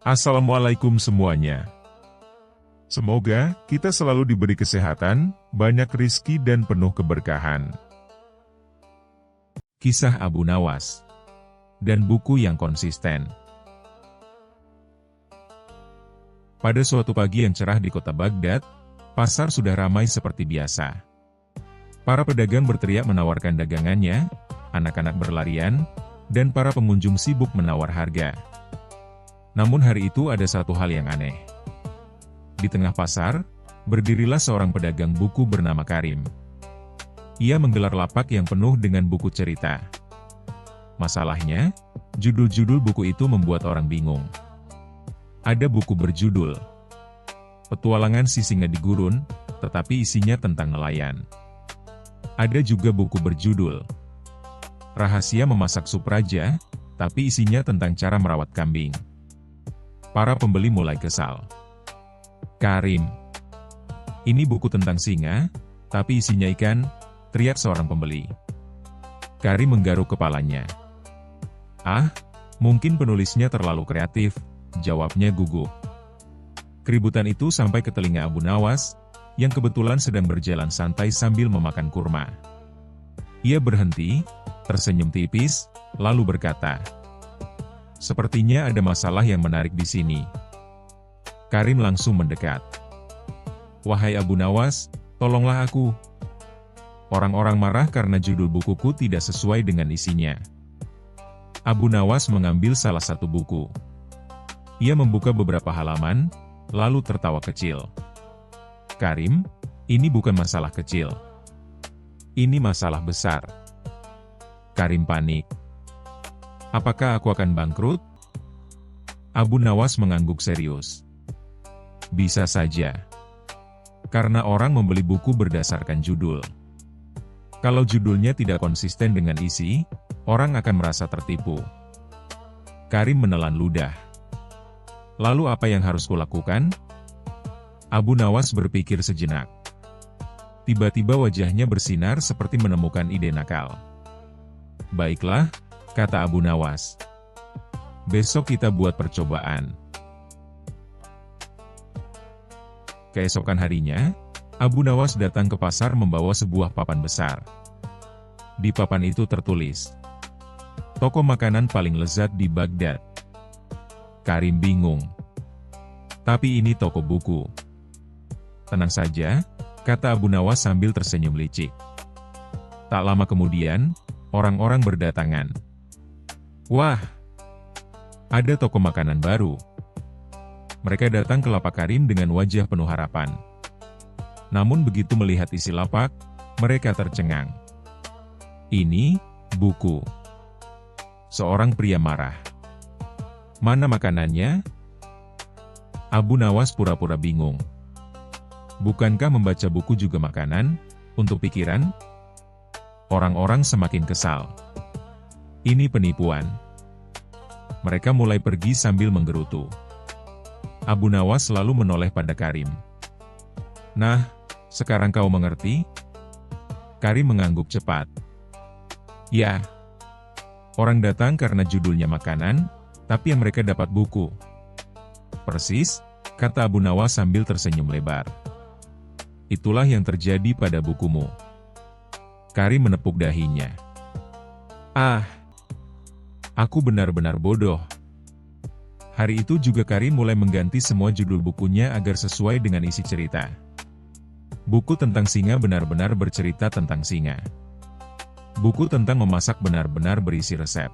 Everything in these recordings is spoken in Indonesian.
Assalamualaikum semuanya. Semoga kita selalu diberi kesehatan, banyak rizki dan penuh keberkahan. Kisah Abu Nawas dan buku yang konsisten. Pada suatu pagi yang cerah di kota Baghdad, pasar sudah ramai seperti biasa. Para pedagang berteriak menawarkan dagangannya, anak-anak berlarian, dan para pengunjung sibuk menawar harga. Namun hari itu ada satu hal yang aneh. Di tengah pasar, berdirilah seorang pedagang buku bernama Karim. Ia menggelar lapak yang penuh dengan buku cerita. Masalahnya, judul-judul buku itu membuat orang bingung. Ada buku berjudul Petualangan si Singa di Gurun, tetapi isinya tentang nelayan. Ada juga buku berjudul Rahasia Memasak Sup Raja, tapi isinya tentang cara merawat kambing. Para pembeli mulai kesal. Karim, ini buku tentang singa, tapi isinya ikan, teriak seorang pembeli. Karim menggaruk kepalanya. Ah, mungkin penulisnya terlalu kreatif, jawabnya gugup. Keributan itu sampai ke telinga Abu Nawas, yang kebetulan sedang berjalan santai sambil memakan kurma. Ia berhenti, tersenyum tipis, lalu berkata, "Sepertinya ada masalah yang menarik di sini." Karim langsung mendekat. "Wahai Abu Nawas, tolonglah aku. Orang-orang marah karena judul bukuku tidak sesuai dengan isinya." Abu Nawas mengambil salah satu buku. Ia membuka beberapa halaman, lalu tertawa kecil. "Karim, ini bukan masalah kecil. Ini masalah besar." Karim panik. "Apakah aku akan bangkrut?" Abu Nawas mengangguk serius. "Bisa saja. Karena orang membeli buku berdasarkan judul. Kalau judulnya tidak konsisten dengan isi, orang akan merasa tertipu." Karim menelan ludah. "Lalu apa yang harus kulakukan?" Abu Nawas berpikir sejenak. Tiba-tiba wajahnya bersinar seperti menemukan ide nakal. "Baiklah," kata Abu Nawas. "Besok kita buat percobaan." Keesokan harinya, Abu Nawas datang ke pasar membawa sebuah papan besar. Di papan itu tertulis, "Toko makanan paling lezat di Baghdad." Karim bingung. "Tapi ini toko buku." "Tenang saja," kata Abu Nawas sambil tersenyum licik. Tak lama kemudian, orang-orang berdatangan. "Wah, ada toko makanan baru." Mereka datang ke lapak Karim dengan wajah penuh harapan. Namun begitu melihat isi lapak, mereka tercengang. "Ini buku." Seorang pria marah. "Mana makanannya?" Abu Nawas pura-pura bingung. "Bukankah membaca buku juga makanan, untuk pikiran?" Orang-orang semakin kesal. Ini penipuan. Mereka mulai pergi sambil menggerutu. Abu Nawas lalu menoleh pada Karim. "Nah, sekarang kau mengerti?" Karim mengangguk cepat. "Ya. Orang datang karena judulnya makanan, tapi yang mereka dapat buku." "Persis," kata Abu Nawas sambil tersenyum lebar. "Itulah yang terjadi pada bukumu." Karim menepuk dahinya. "Ah, aku benar-benar bodoh." Hari itu juga Karim mulai mengganti semua judul bukunya agar sesuai dengan isi cerita. Buku tentang singa benar-benar bercerita tentang singa. Buku tentang memasak benar-benar berisi resep.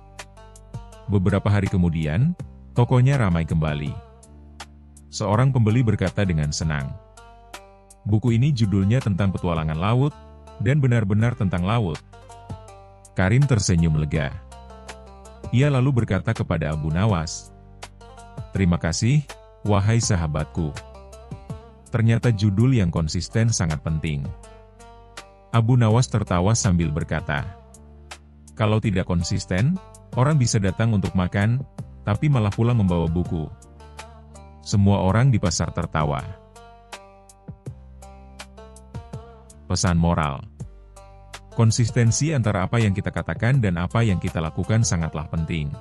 Beberapa hari kemudian, tokonya ramai kembali. Seorang pembeli berkata dengan senang, "Buku ini judulnya tentang petualangan laut, dan benar-benar tentang laut." Karim tersenyum lega. Ia lalu berkata kepada Abu Nawas, "Terima kasih, wahai sahabatku. Ternyata judul yang konsisten sangat penting." Abu Nawas tertawa sambil berkata, "Kalau tidak konsisten, orang bisa datang untuk makan, tapi malah pulang membawa buku." Semua orang di pasar tertawa. Pesan moral. Konsistensi antara apa yang kita katakan dan apa yang kita lakukan sangatlah penting.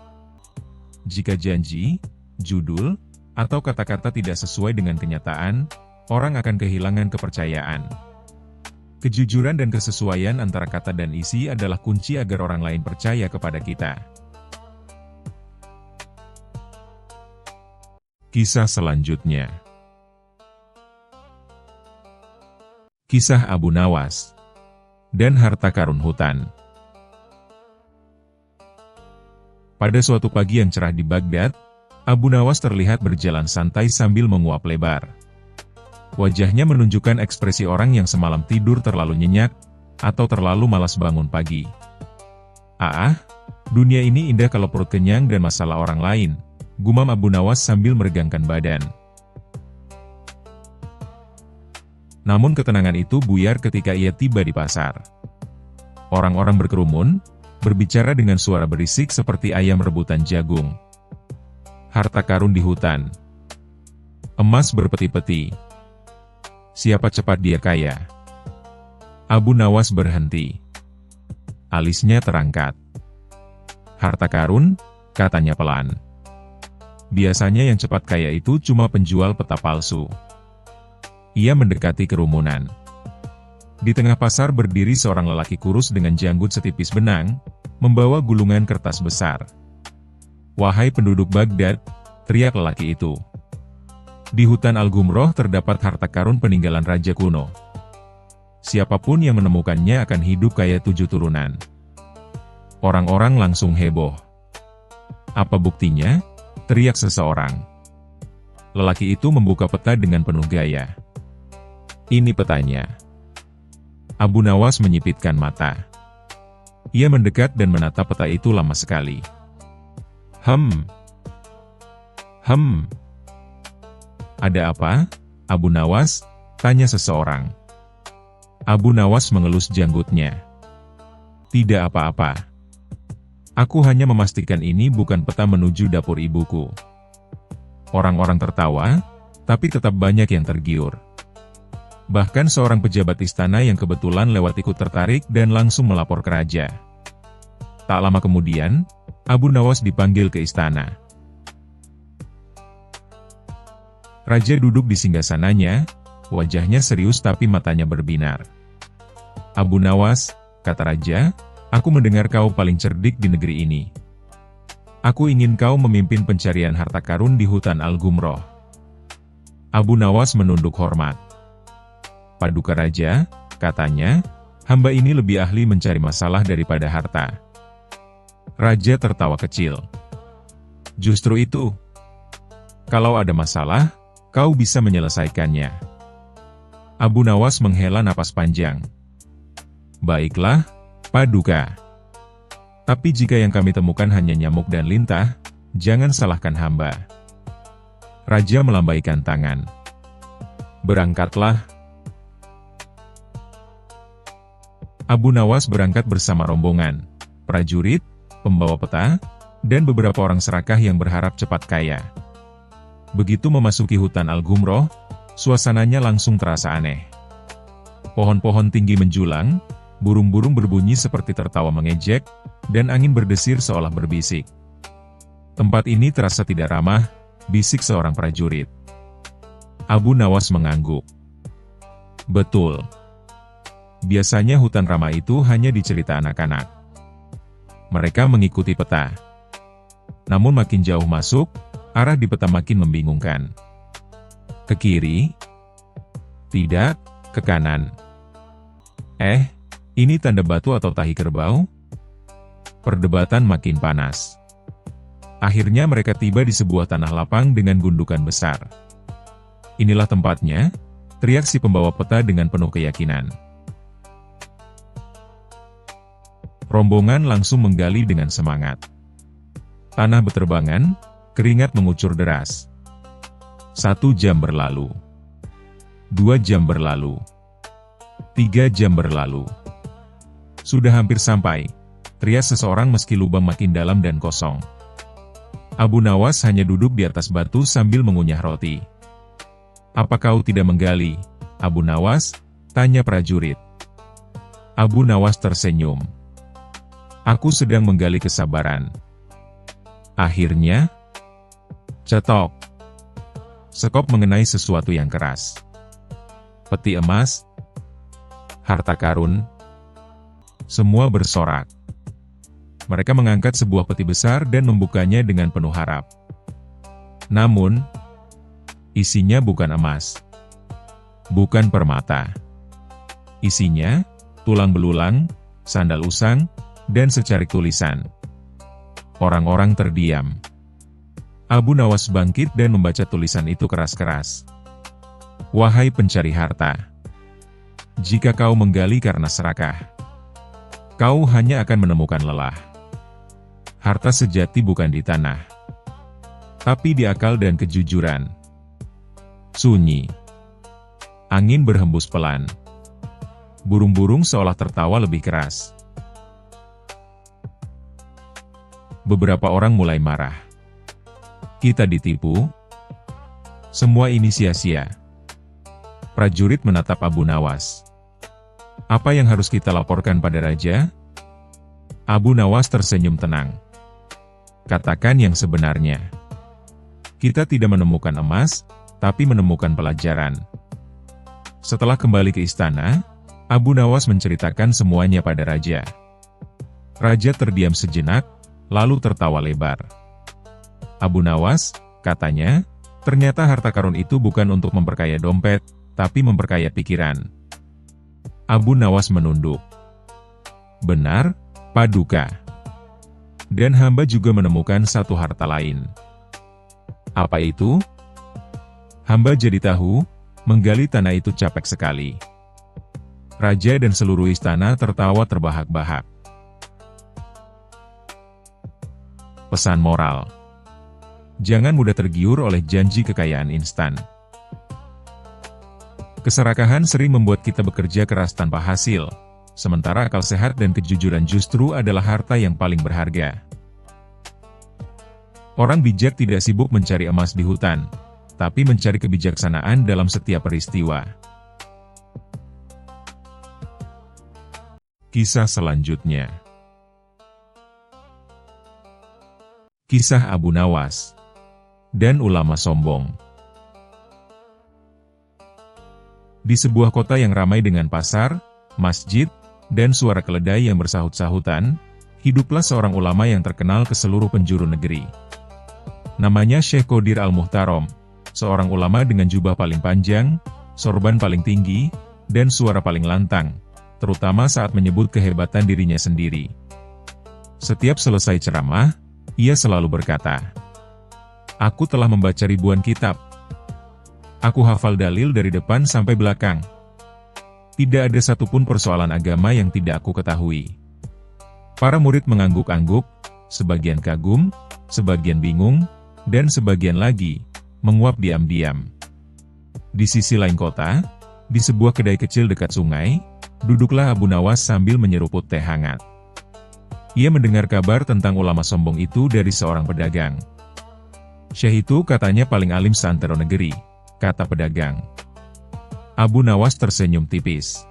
Jika janji, judul, atau kata-kata tidak sesuai dengan kenyataan, orang akan kehilangan kepercayaan. Kejujuran dan kesesuaian antara kata dan isi adalah kunci agar orang lain percaya kepada kita. Kisah selanjutnya. Kisah Abu Nawas dan harta karun hutan. Pada suatu pagi yang cerah di Baghdad, Abu Nawas terlihat berjalan santai sambil menguap lebar. Wajahnya menunjukkan ekspresi orang yang semalam tidur terlalu nyenyak, atau terlalu malas bangun pagi. Dunia ini indah kalau perut kenyang dan masalah orang lain, gumam Abu Nawas sambil meregangkan badan. Namun ketenangan itu buyar ketika ia tiba di pasar. Orang-orang berkerumun, berbicara dengan suara berisik seperti ayam rebutan jagung. Harta karun di hutan. Emas berpeti-peti. Siapa cepat dia kaya. Abu Nawas berhenti. Alisnya terangkat. Harta karun, katanya pelan. Biasanya yang cepat kaya itu cuma penjual peta palsu. Ia mendekati kerumunan. Di tengah pasar berdiri seorang lelaki kurus dengan janggut setipis benang, membawa gulungan kertas besar. "Wahai penduduk Baghdad," teriak lelaki itu. "Di hutan Al-Gumroh terdapat harta karun peninggalan raja kuno. Siapapun yang menemukannya akan hidup kaya 7 turunan." Orang-orang langsung heboh. "Apa buktinya?" teriak seseorang. Lelaki itu membuka peta dengan penuh gaya. "Ini petanya." Abu Nawas menyipitkan mata. Ia mendekat dan menatap peta itu lama sekali. Ada apa, Abu Nawas?" tanya seseorang. Abu Nawas mengelus janggutnya. "Tidak apa-apa. Aku hanya memastikan ini bukan peta menuju dapur ibuku." Orang-orang tertawa, tapi tetap banyak yang tergiur. Bahkan seorang pejabat istana yang kebetulan lewat ikut tertarik dan langsung melapor ke raja. Tak lama kemudian, Abu Nawas dipanggil ke istana. Raja duduk di singgasananya, wajahnya serius tapi matanya berbinar. "Abu Nawas," kata raja, "aku mendengar kau paling cerdik di negeri ini. Aku ingin kau memimpin pencarian harta karun di hutan Al-Gumroh." Abu Nawas menunduk hormat. "Paduka Raja," katanya, "hamba ini lebih ahli mencari masalah daripada harta." Raja tertawa kecil. "Justru itu. Kalau ada masalah, kau bisa menyelesaikannya." Abu Nawas menghela napas panjang. "Baiklah, Paduka. Tapi jika yang kami temukan hanya nyamuk dan lintah, jangan salahkan hamba." Raja melambaikan tangan. "Berangkatlah." Abu Nawas berangkat bersama rombongan, prajurit, pembawa peta, dan beberapa orang serakah yang berharap cepat kaya. Begitu memasuki hutan Al-Gumroh, suasananya langsung terasa aneh. Pohon-pohon tinggi menjulang, burung-burung berbunyi seperti tertawa mengejek, dan angin berdesir seolah berbisik. "Tempat ini terasa tidak ramah," bisik seorang prajurit. Abu Nawas mengangguk. "Betul. Biasanya hutan ramah itu hanya dicerita anak-anak." Mereka mengikuti peta. Namun makin jauh masuk, arah di peta makin membingungkan. Ke kiri? Tidak, ke kanan. Ini tanda batu atau tahi kerbau? Perdebatan makin panas. Akhirnya mereka tiba di sebuah tanah lapang dengan gundukan besar. "Inilah tempatnya," teriak si pembawa peta dengan penuh keyakinan. Rombongan langsung menggali dengan semangat. Tanah berterbangan, keringat mengucur deras. 1 jam berlalu. 2 jam berlalu. 3 jam berlalu. "Sudah hampir sampai," teriak seseorang meski lubang makin dalam dan kosong. Abu Nawas hanya duduk di atas batu sambil mengunyah roti. "Apa kau tidak menggali, Abu Nawas?" tanya prajurit. Abu Nawas tersenyum. "Aku sedang menggali kesabaran." Akhirnya, cetok. Sekop mengenai sesuatu yang keras. Peti emas, harta karun, semua bersorak. Mereka mengangkat sebuah peti besar dan membukanya dengan penuh harap. Namun, isinya bukan emas, bukan permata. Isinya, tulang belulang, sandal usang, dan secarik tulisan. Orang-orang terdiam. Abu Nawas bangkit dan membaca tulisan itu keras-keras. Wahai pencari harta, jika kau menggali karena serakah, kau hanya akan menemukan lelah. Harta sejati bukan di tanah, tapi di akal dan kejujuran. Sunyi. Angin berhembus pelan. Burung-burung seolah tertawa lebih keras. Beberapa orang mulai marah. Kita ditipu. Semua ini sia-sia. Prajurit menatap Abu Nawas. Apa yang harus kita laporkan pada raja? Abu Nawas tersenyum tenang. Katakan yang sebenarnya. Kita tidak menemukan emas, tapi menemukan pelajaran. Setelah kembali ke istana, Abu Nawas menceritakan semuanya pada raja. Raja terdiam sejenak, lalu tertawa lebar. Abu Nawas, katanya, ternyata harta karun itu bukan untuk memperkaya dompet, tapi memperkaya pikiran. Abu Nawas menunduk. Benar, Paduka. Dan hamba juga menemukan satu harta lain. Apa itu? Hamba jadi tahu, menggali tanah itu capek sekali. Raja dan seluruh istana tertawa terbahak-bahak. Pesan moral. Jangan mudah tergiur oleh janji kekayaan instan. Keserakahan sering membuat kita bekerja keras tanpa hasil, sementara akal sehat dan kejujuran justru adalah harta yang paling berharga. Orang bijak tidak sibuk mencari emas di hutan, tapi mencari kebijaksanaan dalam setiap peristiwa. Kisah selanjutnya. Kisah Abu Nawas dan ulama sombong. Di sebuah kota yang ramai dengan pasar, masjid, dan suara keledai yang bersahut-sahutan, hiduplah seorang ulama yang terkenal ke seluruh penjuru negeri. Namanya Syekh Qadir Al-Muhtaram, seorang ulama dengan jubah paling panjang, sorban paling tinggi, dan suara paling lantang, terutama saat menyebut kehebatan dirinya sendiri. Setiap selesai ceramah, ia selalu berkata, "Aku telah membaca ribuan kitab. Aku hafal dalil dari depan sampai belakang. Tidak ada satupun persoalan agama yang tidak aku ketahui." Para murid mengangguk-angguk, sebagian kagum, sebagian bingung, dan sebagian lagi menguap diam-diam. Di sisi lain kota, di sebuah kedai kecil dekat sungai, duduklah Abu Nawas sambil menyeruput teh hangat. Ia mendengar kabar tentang ulama sombong itu dari seorang pedagang. "Syekh itu katanya paling alim seantero negeri," kata pedagang. Abu Nawas tersenyum tipis.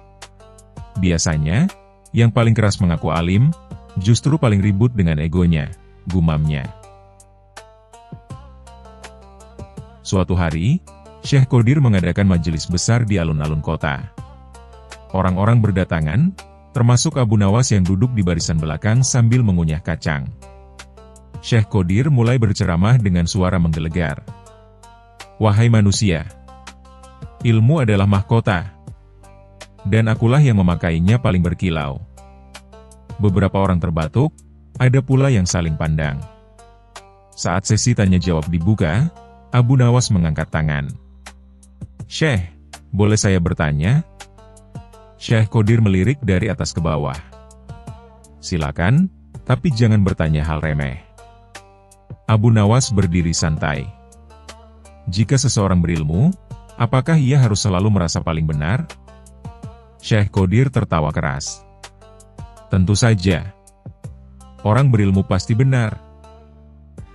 "Biasanya, yang paling keras mengaku alim, justru paling ribut dengan egonya," gumamnya. Suatu hari, Syekh Qadir mengadakan majelis besar di alun-alun kota. Orang-orang berdatangan, termasuk Abu Nawas yang duduk di barisan belakang sambil mengunyah kacang. Syekh Qadir mulai berceramah dengan suara menggelegar. "Wahai manusia, ilmu adalah mahkota, dan akulah yang memakainya paling berkilau." Beberapa orang terbatuk, ada pula yang saling pandang. Saat sesi tanya-jawab dibuka, Abu Nawas mengangkat tangan. "Syekh, boleh saya bertanya?" Syekh Qadir melirik dari atas ke bawah. "Silakan, tapi jangan bertanya hal remeh." Abu Nawas berdiri santai. "Jika seseorang berilmu, apakah ia harus selalu merasa paling benar?" Syekh Qadir tertawa keras. "Tentu saja. Orang berilmu pasti benar.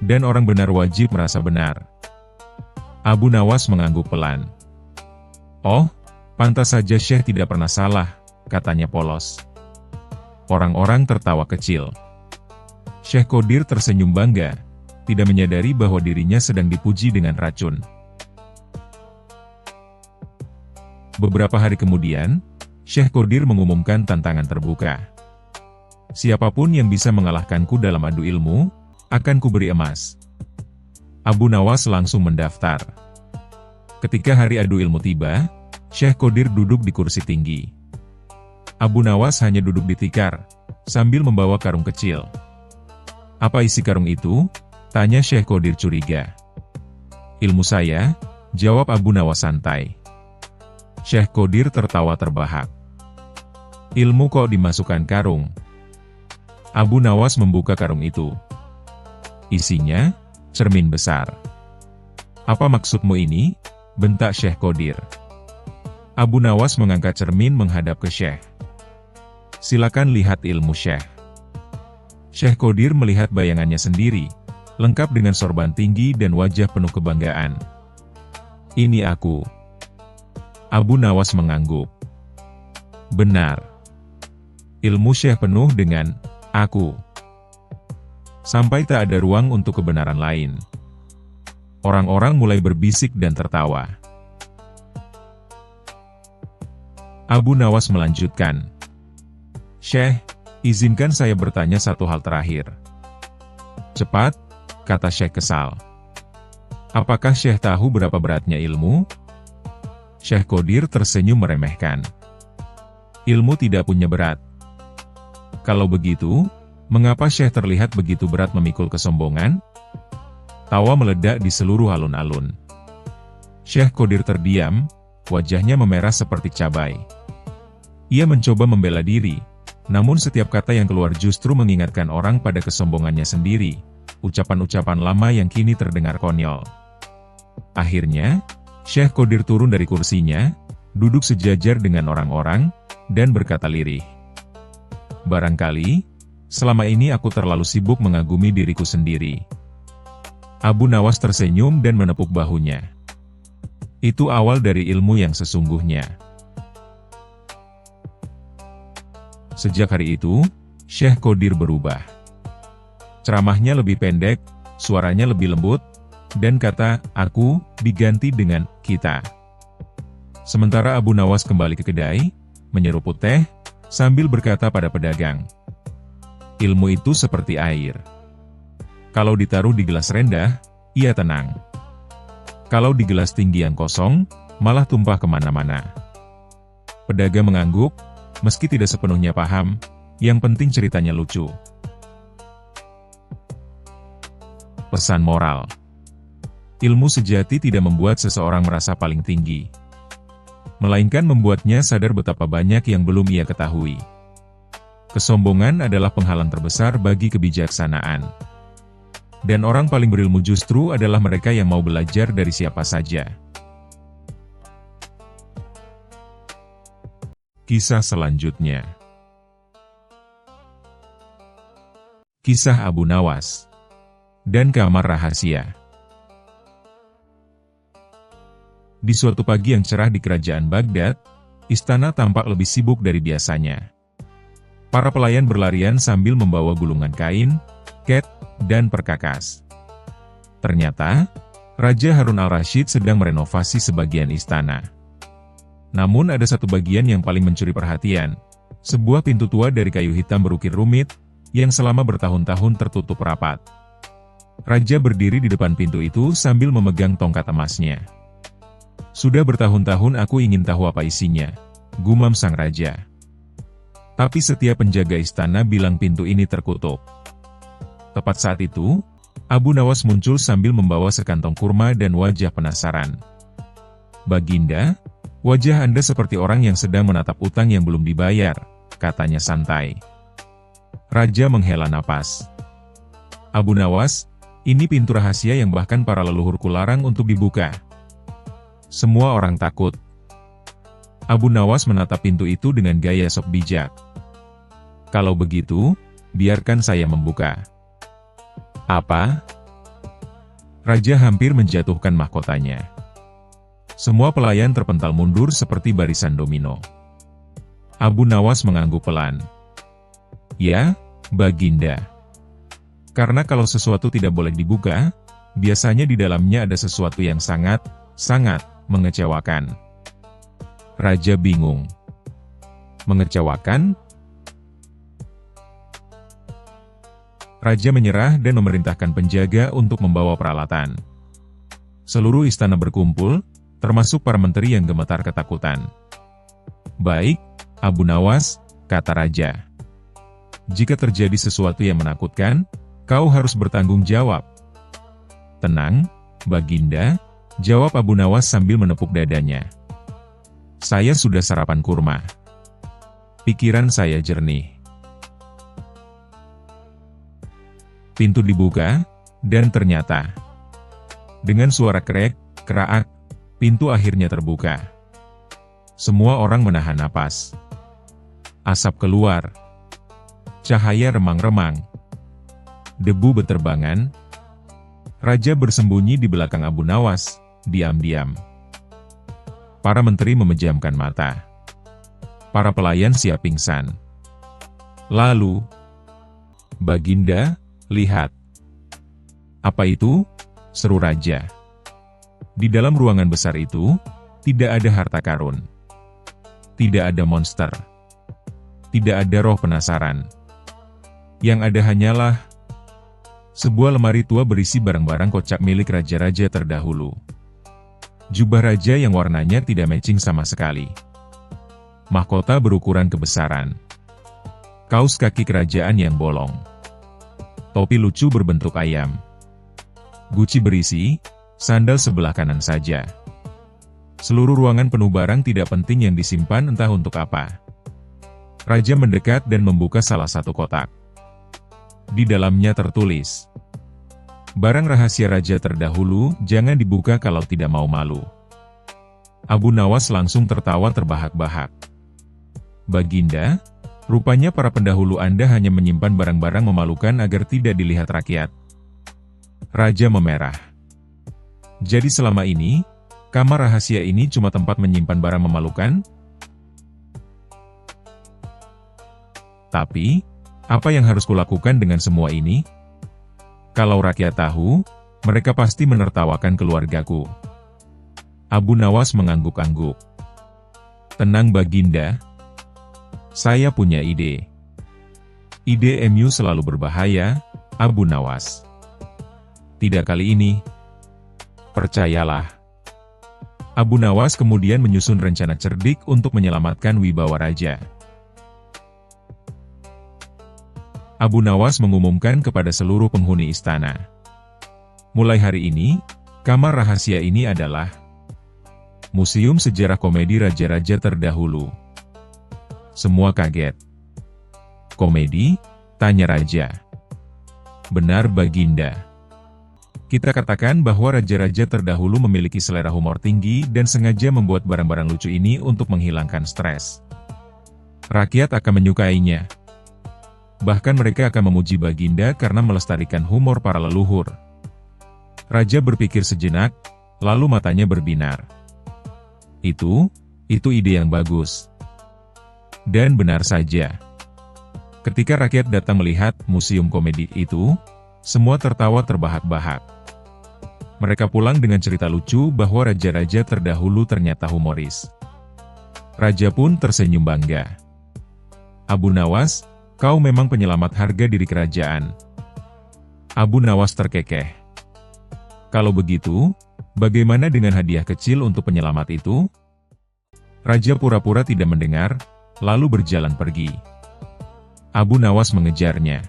Dan orang benar wajib merasa benar." Abu Nawas mengangguk pelan. "Oh, pantas saja Syekh tidak pernah salah," katanya polos. Orang-orang tertawa kecil. Syekh Qadir tersenyum bangga, tidak menyadari bahwa dirinya sedang dipuji dengan racun. Beberapa hari kemudian, Syekh Qadir mengumumkan tantangan terbuka. Siapapun yang bisa mengalahkanku dalam adu ilmu, akan kuberi emas. Abu Nawas langsung mendaftar. Ketika hari adu ilmu tiba, Syekh Qadir duduk di kursi tinggi. Abu Nawas hanya duduk di tikar, sambil membawa karung kecil. "Apa isi karung itu?" tanya Syekh Qadir curiga. "Ilmu saya," jawab Abu Nawas santai. Syekh Qadir tertawa terbahak. "Ilmu kok dimasukkan karung?" Abu Nawas membuka karung itu. Isinya, cermin besar. "Apa maksudmu ini?" bentak Syekh Qadir. Abu Nawas mengangkat cermin menghadap ke Syekh. "Silakan lihat ilmu Syekh." Syekh Qadir melihat bayangannya sendiri, lengkap dengan sorban tinggi dan wajah penuh kebanggaan. "Ini aku." Abu Nawas mengangguk. "Benar. Ilmu Syekh penuh dengan aku." Sampai tak ada ruang untuk kebenaran lain. Orang-orang mulai berbisik dan tertawa. Abu Nawas melanjutkan, "Syekh, izinkan saya bertanya satu hal terakhir." "Cepat," kata Syekh kesal. "Apakah Syekh tahu berapa beratnya ilmu?" Syekh Qadir tersenyum meremehkan. "Ilmu tidak punya berat." "Kalau begitu, mengapa Syekh terlihat begitu berat memikul kesombongan?" Tawa meledak di seluruh alun-alun. Syekh Qadir terdiam, wajahnya memerah seperti cabai. Ia mencoba membela diri, namun setiap kata yang keluar justru mengingatkan orang pada kesombongannya sendiri, ucapan-ucapan lama yang kini terdengar konyol. Akhirnya, Syekh Qadir turun dari kursinya, duduk sejajar dengan orang-orang, dan berkata lirih, "Barangkali, selama ini aku terlalu sibuk mengagumi diriku sendiri." Abu Nawas tersenyum dan menepuk bahunya. Itu awal dari ilmu yang sesungguhnya. Sejak hari itu, Syekh Qadir berubah. Ceramahnya lebih pendek, suaranya lebih lembut, dan kata "aku" diganti dengan "kita". Sementara Abu Nawas kembali ke kedai, menyeruput teh, sambil berkata pada pedagang, "Ilmu itu seperti air. Kalau ditaruh di gelas rendah, ia tenang. Kalau di gelas tinggi yang kosong, malah tumpah kemana-mana." Pedagang mengangguk, meski tidak sepenuhnya paham, yang penting ceritanya lucu. Pesan moral. Ilmu sejati tidak membuat seseorang merasa paling tinggi, melainkan membuatnya sadar betapa banyak yang belum ia ketahui. Kesombongan adalah penghalang terbesar bagi kebijaksanaan. Dan orang paling berilmu justru adalah mereka yang mau belajar dari siapa saja. Kisah selanjutnya. Kisah Abu Nawas dan Kamar Rahasia. Di suatu pagi yang cerah di kerajaan Baghdad, istana tampak lebih sibuk dari biasanya. Para pelayan berlarian sambil membawa gulungan kain, ket, dan perkakas. Ternyata, Raja Harun al-Rashid sedang merenovasi sebagian istana. Namun ada satu bagian yang paling mencuri perhatian, sebuah pintu tua dari kayu hitam berukir rumit, yang selama bertahun-tahun tertutup rapat. Raja berdiri di depan pintu itu sambil memegang tongkat emasnya. "Sudah bertahun-tahun aku ingin tahu apa isinya," gumam sang raja. Tapi setiap penjaga istana bilang pintu ini terkutuk. Tepat saat itu, Abu Nawas muncul sambil membawa sekantong kurma dan wajah penasaran. "Baginda, wajah Anda seperti orang yang sedang menatap utang yang belum dibayar," katanya santai. Raja menghela napas. "Abu Nawas, ini pintu rahasia yang bahkan para leluhurku larang untuk dibuka." Semua orang takut. Abu Nawas menatap pintu itu dengan gaya sok bijak. "Kalau begitu, biarkan saya membuka." "Apa?" Raja hampir menjatuhkan mahkotanya. Semua pelayan terpental mundur seperti barisan domino. Abu Nawas mengangguk pelan. "Ya, Baginda. Karena kalau sesuatu tidak boleh dibuka, biasanya di dalamnya ada sesuatu yang sangat mengecewakan." Raja bingung. Mengecewakan? Raja menyerah dan memerintahkan penjaga untuk membawa peralatan. Seluruh istana berkumpul, termasuk para menteri yang gemetar ketakutan. "Baik, Abu Nawas," kata Raja. "Jika terjadi sesuatu yang menakutkan, kau harus bertanggung jawab." "Tenang, Baginda," jawab Abu Nawas sambil menepuk dadanya. "Saya sudah sarapan kurma. Pikiran saya jernih." Pintu dibuka, dan ternyata, dengan suara krek, kerak, pintu akhirnya terbuka. Semua orang menahan napas. Asap keluar. Cahaya remang-remang. Debu beterbangan. Raja bersembunyi di belakang Abu Nawas, diam-diam. Para menteri memejamkan mata. Para pelayan siap pingsan. Lalu, "Baginda, lihat." "Apa itu?" seru Raja. Di dalam ruangan besar itu, tidak ada harta karun. Tidak ada monster. Tidak ada roh penasaran. Yang ada hanyalah sebuah lemari tua berisi barang-barang kocak milik raja-raja terdahulu. Jubah raja yang warnanya tidak matching sama sekali. Mahkota berukuran kebesaran. Kaos kaki kerajaan yang bolong. Topi lucu berbentuk ayam. Guci berisi, sandal sebelah kanan saja. Seluruh ruangan penuh barang tidak penting yang disimpan entah untuk apa. Raja mendekat dan membuka salah satu kotak. Di dalamnya tertulis, "Barang rahasia raja terdahulu, jangan dibuka kalau tidak mau malu." Abu Nawas langsung tertawa terbahak-bahak. "Baginda, rupanya para pendahulu Anda hanya menyimpan barang-barang memalukan agar tidak dilihat rakyat." Raja memerah. "Jadi selama ini, kamar rahasia ini cuma tempat menyimpan barang memalukan? Tapi, apa yang harus kulakukan dengan semua ini? Kalau rakyat tahu, mereka pasti menertawakan keluargaku." Abu Nawas mengangguk-angguk. "Tenang Baginda. Saya punya ide." "Ide MU selalu berbahaya, Abu Nawas. Tidak kali ini. Percayalah." Abu Nawas kemudian menyusun rencana cerdik untuk menyelamatkan wibawa raja. Abu Nawas mengumumkan kepada seluruh penghuni istana. Mulai hari ini, kamar rahasia ini adalah Museum Sejarah Komedi Raja-Raja Terdahulu. Semua kaget. "Komedi?" tanya Raja. "Benar Baginda. Kita katakan bahwa raja-raja terdahulu memiliki selera humor tinggi dan sengaja membuat barang-barang lucu ini untuk menghilangkan stres. Rakyat akan menyukainya. Bahkan mereka akan memuji Baginda karena melestarikan humor para leluhur." Raja berpikir sejenak, lalu matanya berbinar. Itu ide yang bagus. Dan benar saja. Ketika rakyat datang melihat museum komedi itu, semua tertawa terbahak-bahak. Mereka pulang dengan cerita lucu bahwa raja-raja terdahulu ternyata humoris. Raja pun tersenyum bangga. "Abu Nawas, kau memang penyelamat harga diri kerajaan." Abu Nawas terkekeh. "Kalau begitu, bagaimana dengan hadiah kecil untuk penyelamat itu?" Raja pura-pura tidak mendengar, lalu berjalan pergi. Abu Nawas mengejarnya.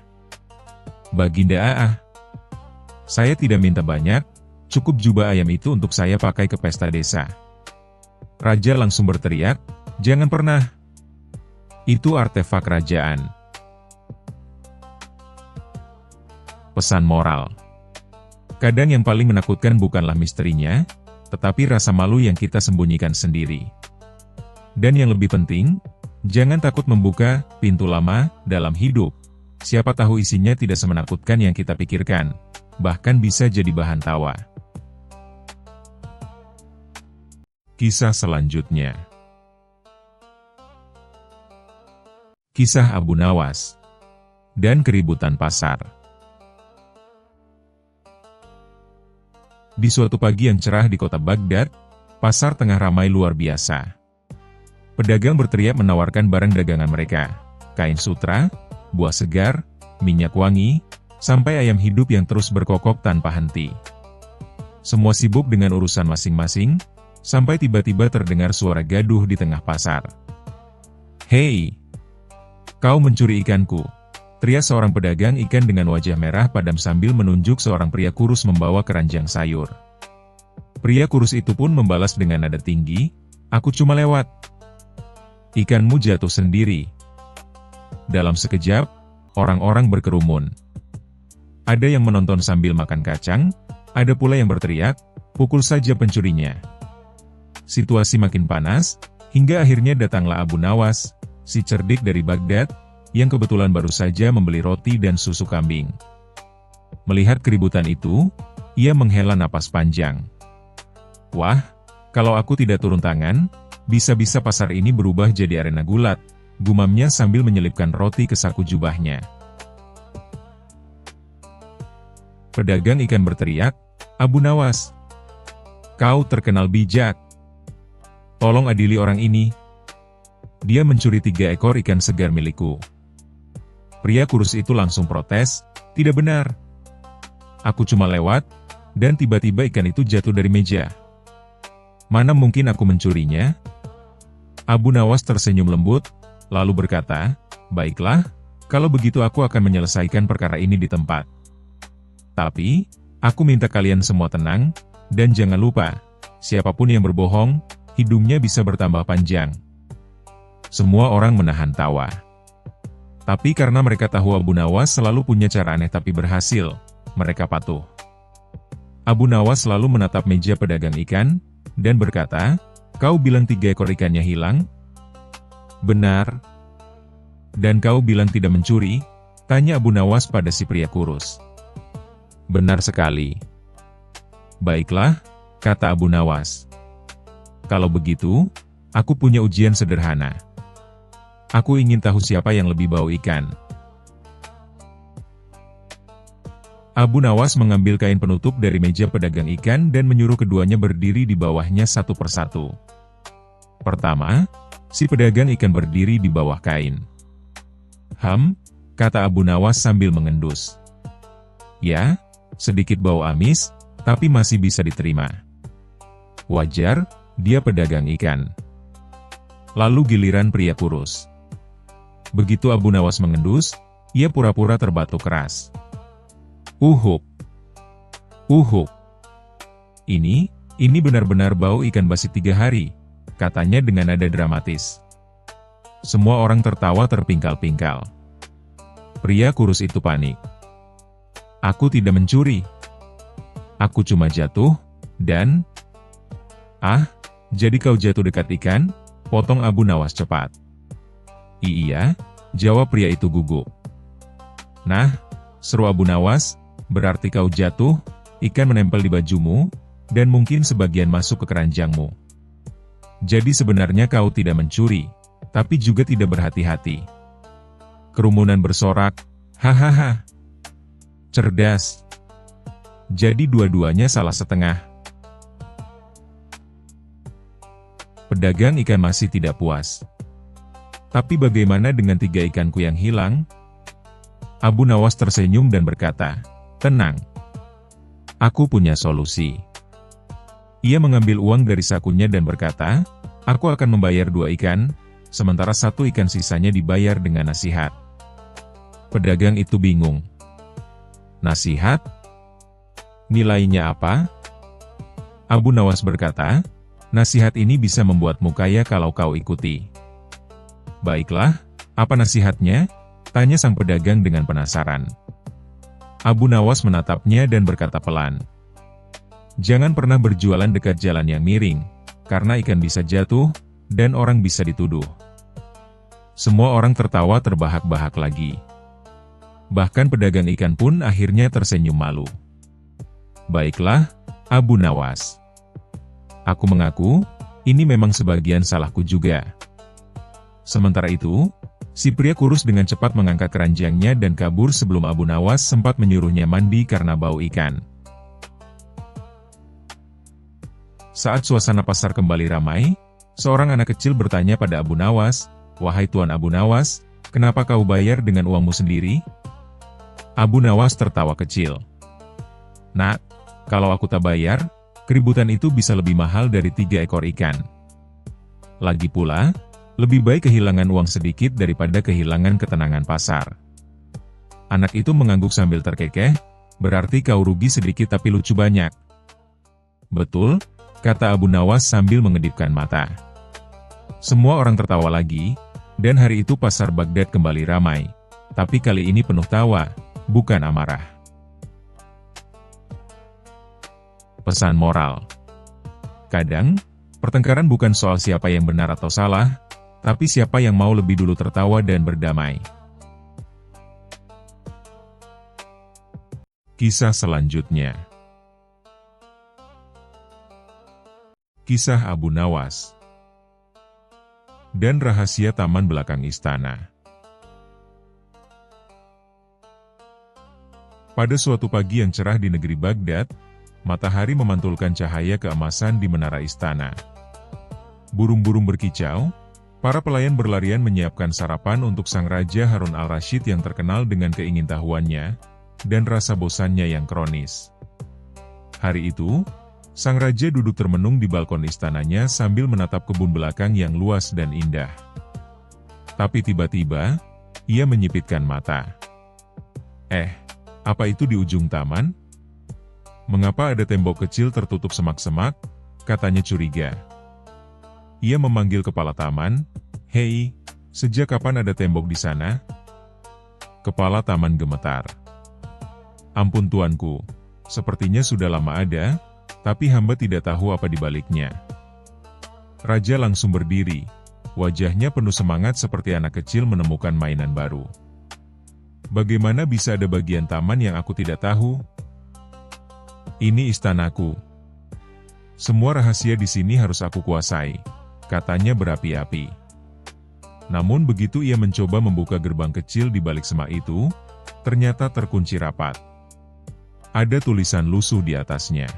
"Baginda, saya tidak minta banyak, cukup jubah ayam itu untuk saya pakai ke pesta desa." Raja langsung berteriak, "Jangan pernah! Itu artefak kerajaan." Pesan moral. Kadang yang paling menakutkan bukanlah misterinya, tetapi rasa malu yang kita sembunyikan sendiri. Dan yang lebih penting, jangan takut membuka pintu lama dalam hidup. Siapa tahu isinya tidak semenakutkan yang kita pikirkan, bahkan bisa jadi bahan tawa. Kisah selanjutnya. Kisah Abu Nawas dan keributan pasar. Di suatu pagi yang cerah di kota Baghdad, pasar tengah ramai luar biasa. Pedagang berteriak menawarkan barang dagangan mereka. Kain sutra, buah segar, minyak wangi, sampai ayam hidup yang terus berkokok tanpa henti. Semua sibuk dengan urusan masing-masing, sampai tiba-tiba terdengar suara gaduh di tengah pasar. "Hei! Kau mencuri ikanku!" teriak seorang pedagang ikan dengan wajah merah padam sambil menunjuk seorang pria kurus membawa keranjang sayur. Pria kurus itu pun membalas dengan nada tinggi, "Aku cuma lewat. Ikanmu jatuh sendiri." Dalam sekejap, orang-orang berkerumun. Ada yang menonton sambil makan kacang, ada pula yang berteriak, "Pukul saja pencurinya." Situasi makin panas, hingga akhirnya datanglah Abu Nawas, si cerdik dari Baghdad, yang kebetulan baru saja membeli roti dan susu kambing. Melihat keributan itu, ia menghela napas panjang. "Wah, kalau aku tidak turun tangan, bisa-bisa pasar ini berubah jadi arena gulat," gumamnya sambil menyelipkan roti ke saku jubahnya. Pedagang ikan berteriak, "Abu Nawas, kau terkenal bijak. Tolong adili orang ini. Dia mencuri 3 ekor ikan segar milikku." Pria kurus itu langsung protes, "Tidak benar. Aku cuma lewat, dan tiba-tiba ikan itu jatuh dari meja. Mana mungkin aku mencurinya?" Abu Nawas tersenyum lembut, lalu berkata, "Baiklah, kalau begitu aku akan menyelesaikan perkara ini di tempat. Tapi, aku minta kalian semua tenang, dan jangan lupa, siapapun yang berbohong, hidungnya bisa bertambah panjang." Semua orang menahan tawa. Tapi karena mereka tahu Abu Nawas selalu punya cara aneh tapi berhasil, mereka patuh. Abu Nawas selalu menatap meja pedagang ikan, dan berkata, "Kau bilang 3 ekor ikannya hilang?" "Benar." "Dan kau bilang tidak mencuri?" tanya Abu Nawas pada si pria kurus. "Benar sekali." "Baiklah," kata Abu Nawas. "Kalau begitu, aku punya ujian sederhana. Aku ingin tahu siapa yang lebih bau ikan." Abu Nawas mengambil kain penutup dari meja pedagang ikan dan menyuruh keduanya berdiri di bawahnya satu persatu. Pertama, si pedagang ikan berdiri di bawah kain. Kata Abu Nawas sambil mengendus. "Ya, sedikit bau amis, tapi masih bisa diterima. Wajar, dia pedagang ikan." Lalu giliran pria kurus. Begitu Abu Nawas mengendus, ia pura-pura terbatuk keras. Uhuk! Uhuk! Ini benar-benar bau ikan basi 3 hari, katanya dengan nada dramatis. Semua orang tertawa terpingkal-pingkal. Pria kurus itu panik. "Aku tidak mencuri. Aku cuma jatuh, dan..." "Ah, jadi kau jatuh dekat ikan?" potong Abu Nawas cepat. "Iya," jawab pria itu gugup. "Nah," seru Abu Nawas, "berarti kau jatuh, ikan menempel di bajumu, dan mungkin sebagian masuk ke keranjangmu. Jadi sebenarnya kau tidak mencuri, tapi juga tidak berhati-hati." Kerumunan bersorak, "Hahaha. Cerdas. Jadi dua-duanya salah setengah." Pedagang ikan masih tidak puas. "Tapi bagaimana dengan 3 ikanku yang hilang?" Abu Nawas tersenyum dan berkata, "Tenang. Aku punya solusi." Ia mengambil uang dari sakunya dan berkata, "Aku akan membayar 2 ikan, sementara 1 ikan sisanya dibayar dengan nasihat." Pedagang itu bingung. "Nasihat? Nilainya apa?" Abu Nawas berkata, "Nasihat ini bisa membuatmu kaya kalau kau ikuti." "Baiklah, apa nasihatnya?" tanya sang pedagang dengan penasaran. Abu Nawas menatapnya dan berkata pelan, "Jangan pernah berjualan dekat jalan yang miring, karena ikan bisa jatuh, dan orang bisa dituduh." Semua orang tertawa terbahak-bahak lagi. Bahkan pedagang ikan pun akhirnya tersenyum malu. "Baiklah, Abu Nawas. Aku mengaku, ini memang sebagian salahku juga." Sementara itu, si pria kurus dengan cepat mengangkat keranjangnya dan kabur sebelum Abu Nawas sempat menyuruhnya mandi karena bau ikan. Saat suasana pasar kembali ramai, Seorang anak kecil bertanya pada Abu Nawas, "Wahai Tuan Abu Nawas, kenapa kau bayar dengan uangmu sendiri?" Abu Nawas tertawa kecil. "Nak, kalau aku tak bayar, keributan itu bisa lebih mahal dari 3 ekor ikan. Lagi pula, lebih baik kehilangan uang sedikit daripada kehilangan ketenangan pasar." Anak itu mengangguk sambil terkekeh, "Berarti kau rugi sedikit tapi lucu banyak." "Betul," kata Abu Nawas sambil mengedipkan mata. Semua orang tertawa lagi, dan hari itu pasar Baghdad kembali ramai. Tapi kali ini penuh tawa, bukan amarah. Pesan moral. Kadang, pertengkaran bukan soal siapa yang benar atau salah, tapi siapa yang mau lebih dulu tertawa dan berdamai. Kisah selanjutnya. Kisah Abu Nawas dan rahasia taman belakang istana. Pada suatu pagi yang cerah di negeri Baghdad, matahari memantulkan cahaya keemasan di menara istana. Burung-burung berkicau, para pelayan berlarian menyiapkan sarapan untuk sang Raja Harun al-Rashid yang terkenal dengan keingintahuannya dan rasa bosannya yang kronis. Hari itu, sang raja duduk termenung di balkon istananya sambil menatap kebun belakang yang luas dan indah. Tapi tiba-tiba, ia menyipitkan mata. Apa itu di ujung taman? Mengapa ada tembok kecil tertutup semak-semak? Katanya curiga. Ia memanggil kepala taman, "Hei, sejak kapan ada tembok di sana?" Kepala taman gemetar. "Ampun tuanku, sepertinya sudah lama ada, tapi hamba tidak tahu apa di baliknya." Raja langsung berdiri, wajahnya penuh semangat seperti anak kecil menemukan mainan baru. "Bagaimana bisa ada bagian taman yang aku tidak tahu? Ini istanaku. Semua rahasia di sini harus aku kuasai," katanya berapi-api. Namun begitu ia mencoba membuka gerbang kecil di balik semak itu, ternyata terkunci rapat. Ada tulisan lusuh di atasnya.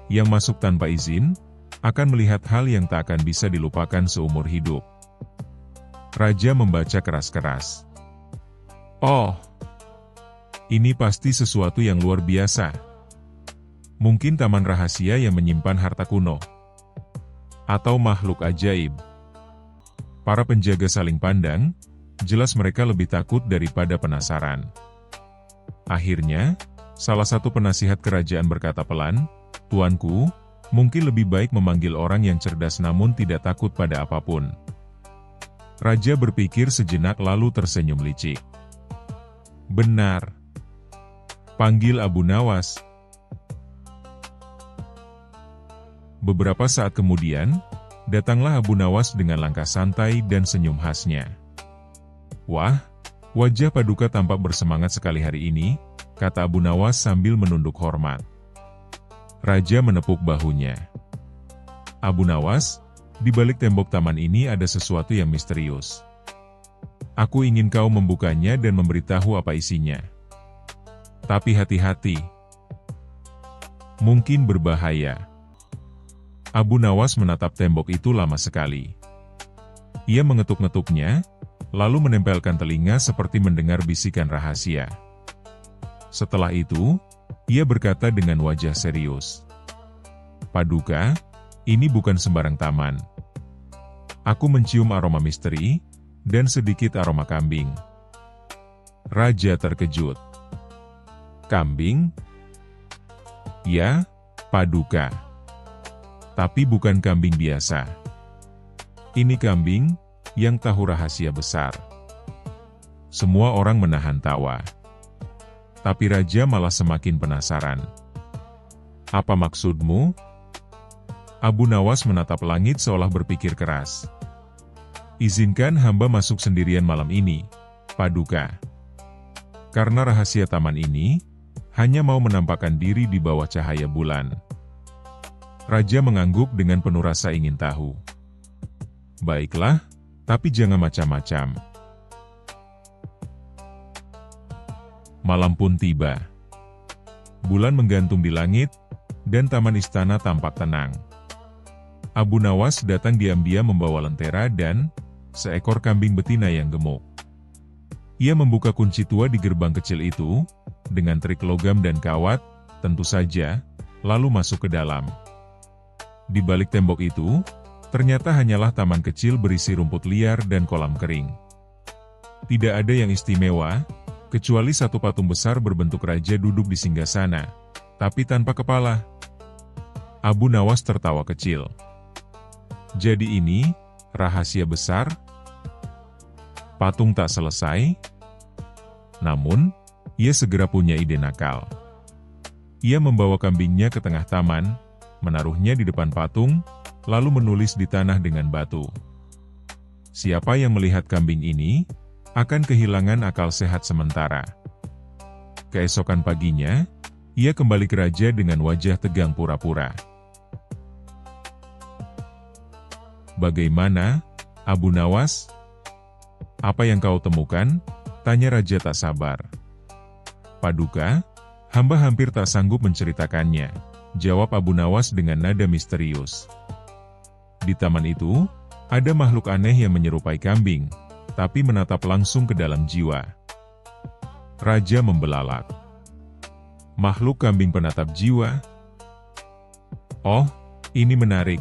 "Yang masuk tanpa izin, akan melihat hal yang tak akan bisa dilupakan seumur hidup." Raja membaca keras-keras. "Oh, ini pasti sesuatu yang luar biasa. Mungkin taman rahasia yang menyimpan harta kuno. Atau makhluk ajaib." Para penjaga saling pandang, jelas mereka lebih takut daripada penasaran. Akhirnya, salah satu penasihat kerajaan berkata pelan, "Tuanku, mungkin lebih baik memanggil orang yang cerdas namun tidak takut pada apapun." Raja berpikir sejenak lalu tersenyum licik. "Benar. Panggil Abu Nawas." Beberapa saat kemudian, datanglah Abu Nawas dengan langkah santai dan senyum khasnya. "Wah, wajah Paduka tampak bersemangat sekali hari ini," kata Abu Nawas sambil menunduk hormat. Raja menepuk bahunya. "Abu Nawas, di balik tembok taman ini ada sesuatu yang misterius. Aku ingin kau membukanya dan memberitahu apa isinya. Tapi hati-hati. Mungkin berbahaya." Abu Nawas menatap tembok itu lama sekali. Ia mengetuk-ngetuknya, lalu menempelkan telinga seperti mendengar bisikan rahasia. Setelah itu, ia berkata dengan wajah serius, "Paduka, ini bukan sembarang taman. Aku mencium aroma misteri, dan sedikit aroma kambing." Raja terkejut. "Kambing?" "Ya, Paduka. Tapi bukan kambing biasa. Ini kambing yang tahu rahasia besar." Semua orang menahan tawa. Tapi Raja malah semakin penasaran. "Apa maksudmu?" Abu Nawas menatap langit seolah berpikir keras. "Izinkan hamba masuk sendirian malam ini, Paduka. Karena rahasia taman ini, hanya mau menampakkan diri di bawah cahaya bulan." Raja mengangguk dengan penuh rasa ingin tahu. "Baiklah, tapi jangan macam-macam." Malam pun tiba. Bulan menggantung di langit, dan taman istana tampak tenang. Abu Nawas datang diam-diam membawa lentera dan seekor kambing betina yang gemuk. Ia membuka kunci tua di gerbang kecil itu, dengan trik logam dan kawat, tentu saja, lalu masuk ke dalam. Di balik tembok itu, ternyata hanyalah taman kecil berisi rumput liar dan kolam kering. Tidak ada yang istimewa, kecuali satu patung besar berbentuk raja duduk di singgasana, tapi tanpa kepala. Abu Nawas tertawa kecil. Jadi ini, rahasia besar? Patung tak selesai. Namun, ia segera punya ide nakal. Ia membawa kambingnya ke tengah taman, menaruhnya di depan patung, lalu menulis di tanah dengan batu. Siapa yang melihat kambing ini, akan kehilangan akal sehat sementara. Keesokan paginya, ia kembali ke raja dengan wajah tegang pura-pura. Bagaimana, Abu Nawas? Apa yang kau temukan? Tanya raja tak sabar. Paduka, hamba hampir tak sanggup menceritakannya, jawab Abu Nawas dengan nada misterius. Di taman itu, ada makhluk aneh yang menyerupai kambing, tapi menatap langsung ke dalam jiwa. Raja membelalak. Makhluk kambing penatap jiwa? Oh, ini menarik.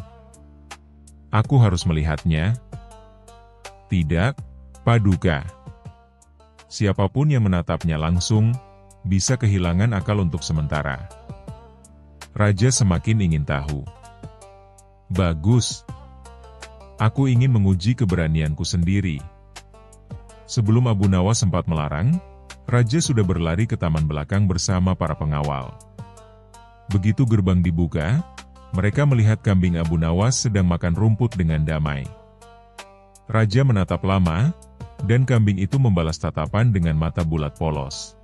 Aku harus melihatnya. Tidak, Paduka. Siapapun yang menatapnya langsung, bisa kehilangan akal untuk sementara. Raja semakin ingin tahu. Bagus. Aku ingin menguji keberanianku sendiri. Sebelum Abu Nawas sempat melarang, Raja sudah berlari ke taman belakang bersama para pengawal. Begitu gerbang dibuka, mereka melihat kambing Abu Nawas sedang makan rumput dengan damai. Raja menatap lama, dan kambing itu membalas tatapan dengan mata bulat polos.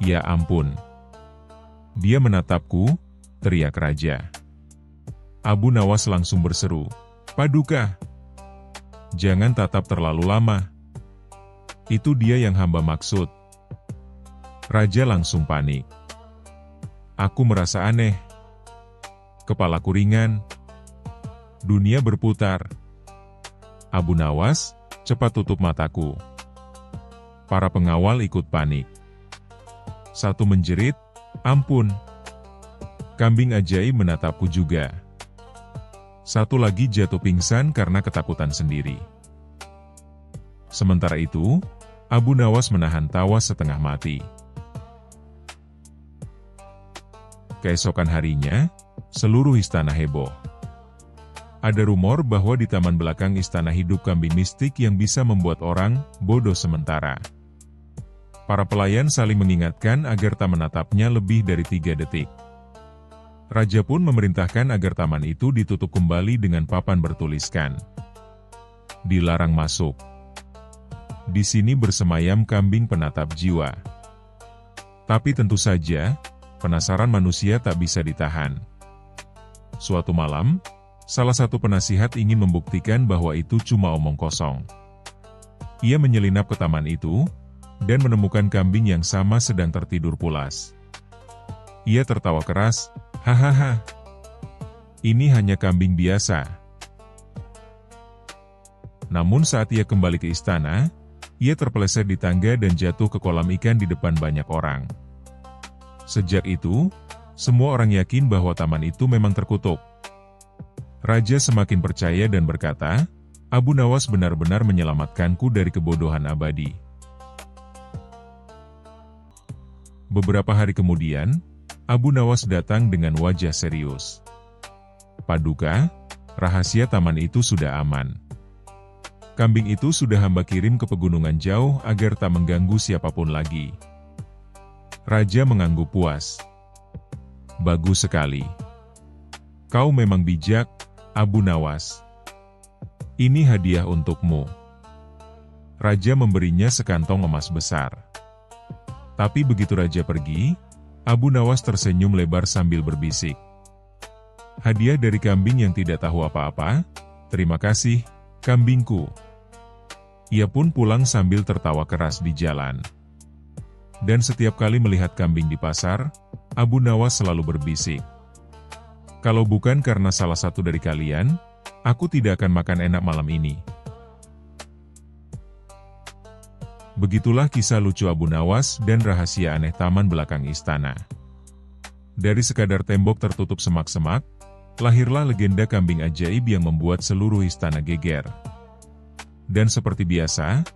Ya ampun. Dia menatapku, teriak Raja. Abu Nawas langsung berseru, Paduka, jangan tatap terlalu lama. Itu dia yang hamba maksud. Raja langsung panik. Aku merasa aneh. Kepalaku ringan. Dunia berputar. Abu Nawas, cepat tutup mataku. Para pengawal ikut panik. Satu menjerit, ampun. Kambing ajaib menatapku juga. Satu lagi jatuh pingsan karena ketakutan sendiri. Sementara itu, Abu Nawas menahan tawa setengah mati. Keesokan harinya, seluruh istana heboh. Ada rumor bahwa di taman belakang istana hidup kambing mistik yang bisa membuat orang bodoh sementara. Para pelayan saling mengingatkan agar tak menatapnya lebih dari 3 detik. Raja pun memerintahkan agar taman itu ditutup kembali dengan papan bertuliskan, dilarang masuk. Di sini bersemayam kambing penatap jiwa. Tapi tentu saja, penasaran manusia tak bisa ditahan. Suatu malam, salah satu penasihat ingin membuktikan bahwa itu cuma omong kosong. Ia menyelinap ke taman itu, dan menemukan kambing yang sama sedang tertidur pulas. Ia tertawa keras, hahaha. Ini hanya kambing biasa. Namun saat ia kembali ke istana, ia terpeleset di tangga dan jatuh ke kolam ikan di depan banyak orang. Sejak itu, semua orang yakin bahwa taman itu memang terkutuk. Raja semakin percaya dan berkata, Abu Nawas benar-benar menyelamatkanku dari kebodohan abadi. Beberapa hari kemudian, Abu Nawas datang dengan wajah serius. Paduka, rahasia taman itu sudah aman. Kambing itu sudah hamba kirim ke pegunungan jauh agar tak mengganggu siapapun lagi. Raja mengangguk puas. Bagus sekali. Kau memang bijak, Abu Nawas. Ini hadiah untukmu. Raja memberinya sekantong emas besar. Tapi begitu Raja pergi, Abu Nawas tersenyum lebar sambil berbisik. Hadiah dari kambing yang tidak tahu apa-apa, terima kasih, kambingku. Ia pun pulang sambil tertawa keras di jalan. Dan setiap kali melihat kambing di pasar, Abu Nawas selalu berbisik. Kalau bukan karena salah satu dari kalian, aku tidak akan makan enak malam ini. Begitulah kisah lucu Abu Nawas dan rahasia aneh taman belakang istana. Dari sekadar tembok tertutup semak-semak, lahirlah legenda kambing ajaib yang membuat seluruh istana geger. Dan seperti biasa,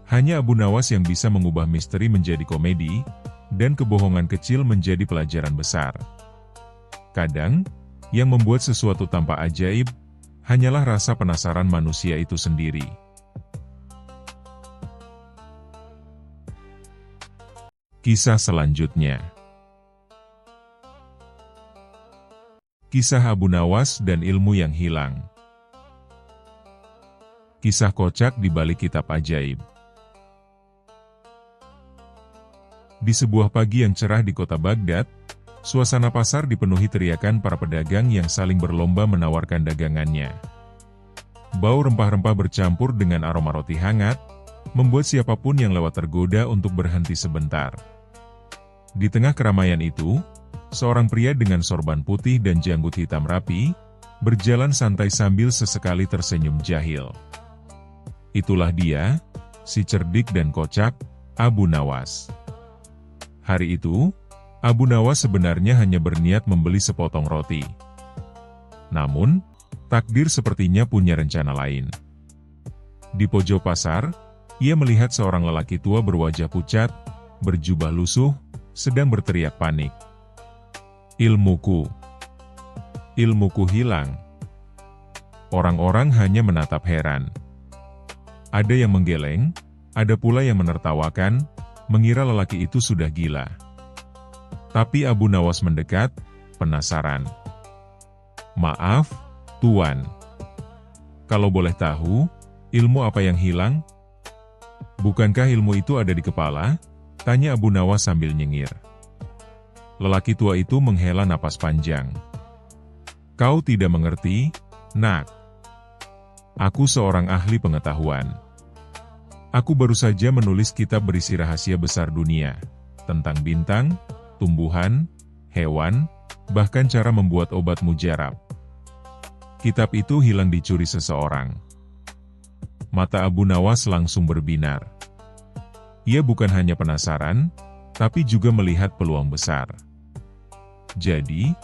hanya Abu Nawas yang bisa mengubah misteri menjadi komedi, dan kebohongan kecil menjadi pelajaran besar. Kadang, yang membuat sesuatu tampak ajaib, hanyalah rasa penasaran manusia itu sendiri. Kisah selanjutnya. Kisah Abu Nawas dan ilmu yang hilang. Kisah kocak di balik kitab ajaib. Di sebuah pagi yang cerah di kota Baghdad, suasana pasar dipenuhi teriakan para pedagang yang saling berlomba menawarkan dagangannya. Bau rempah-rempah bercampur dengan aroma roti hangat, membuat siapapun yang lewat tergoda untuk berhenti sebentar. Di tengah keramaian itu, seorang pria dengan sorban putih dan janggut hitam rapi, berjalan santai sambil sesekali tersenyum jahil. Itulah dia, si cerdik dan kocak, Abu Nawas. Hari itu, Abu Nawas sebenarnya hanya berniat membeli sepotong roti. Namun, takdir sepertinya punya rencana lain. Di pojok pasar, ia melihat seorang lelaki tua berwajah pucat, berjubah lusuh, sedang berteriak panik. Ilmuku! Ilmuku hilang. Orang-orang hanya menatap heran. Ada yang menggeleng, ada pula yang menertawakan, mengira lelaki itu sudah gila. Tapi Abu Nawas mendekat, penasaran. Maaf, Tuan. Kalau boleh tahu, ilmu apa yang hilang? Bukankah ilmu itu ada di kepala? Tanya Abu Nawas sambil nyengir. Lelaki tua itu menghela napas panjang. Kau tidak mengerti, Nak. Aku seorang ahli pengetahuan. Aku baru saja menulis kitab berisi rahasia besar dunia, tentang bintang, tumbuhan, hewan, bahkan cara membuat obat mujarab. Kitab itu hilang dicuri seseorang. Mata Abu Nawas langsung berbinar. Ia bukan hanya penasaran, tapi juga melihat peluang besar. Jadi,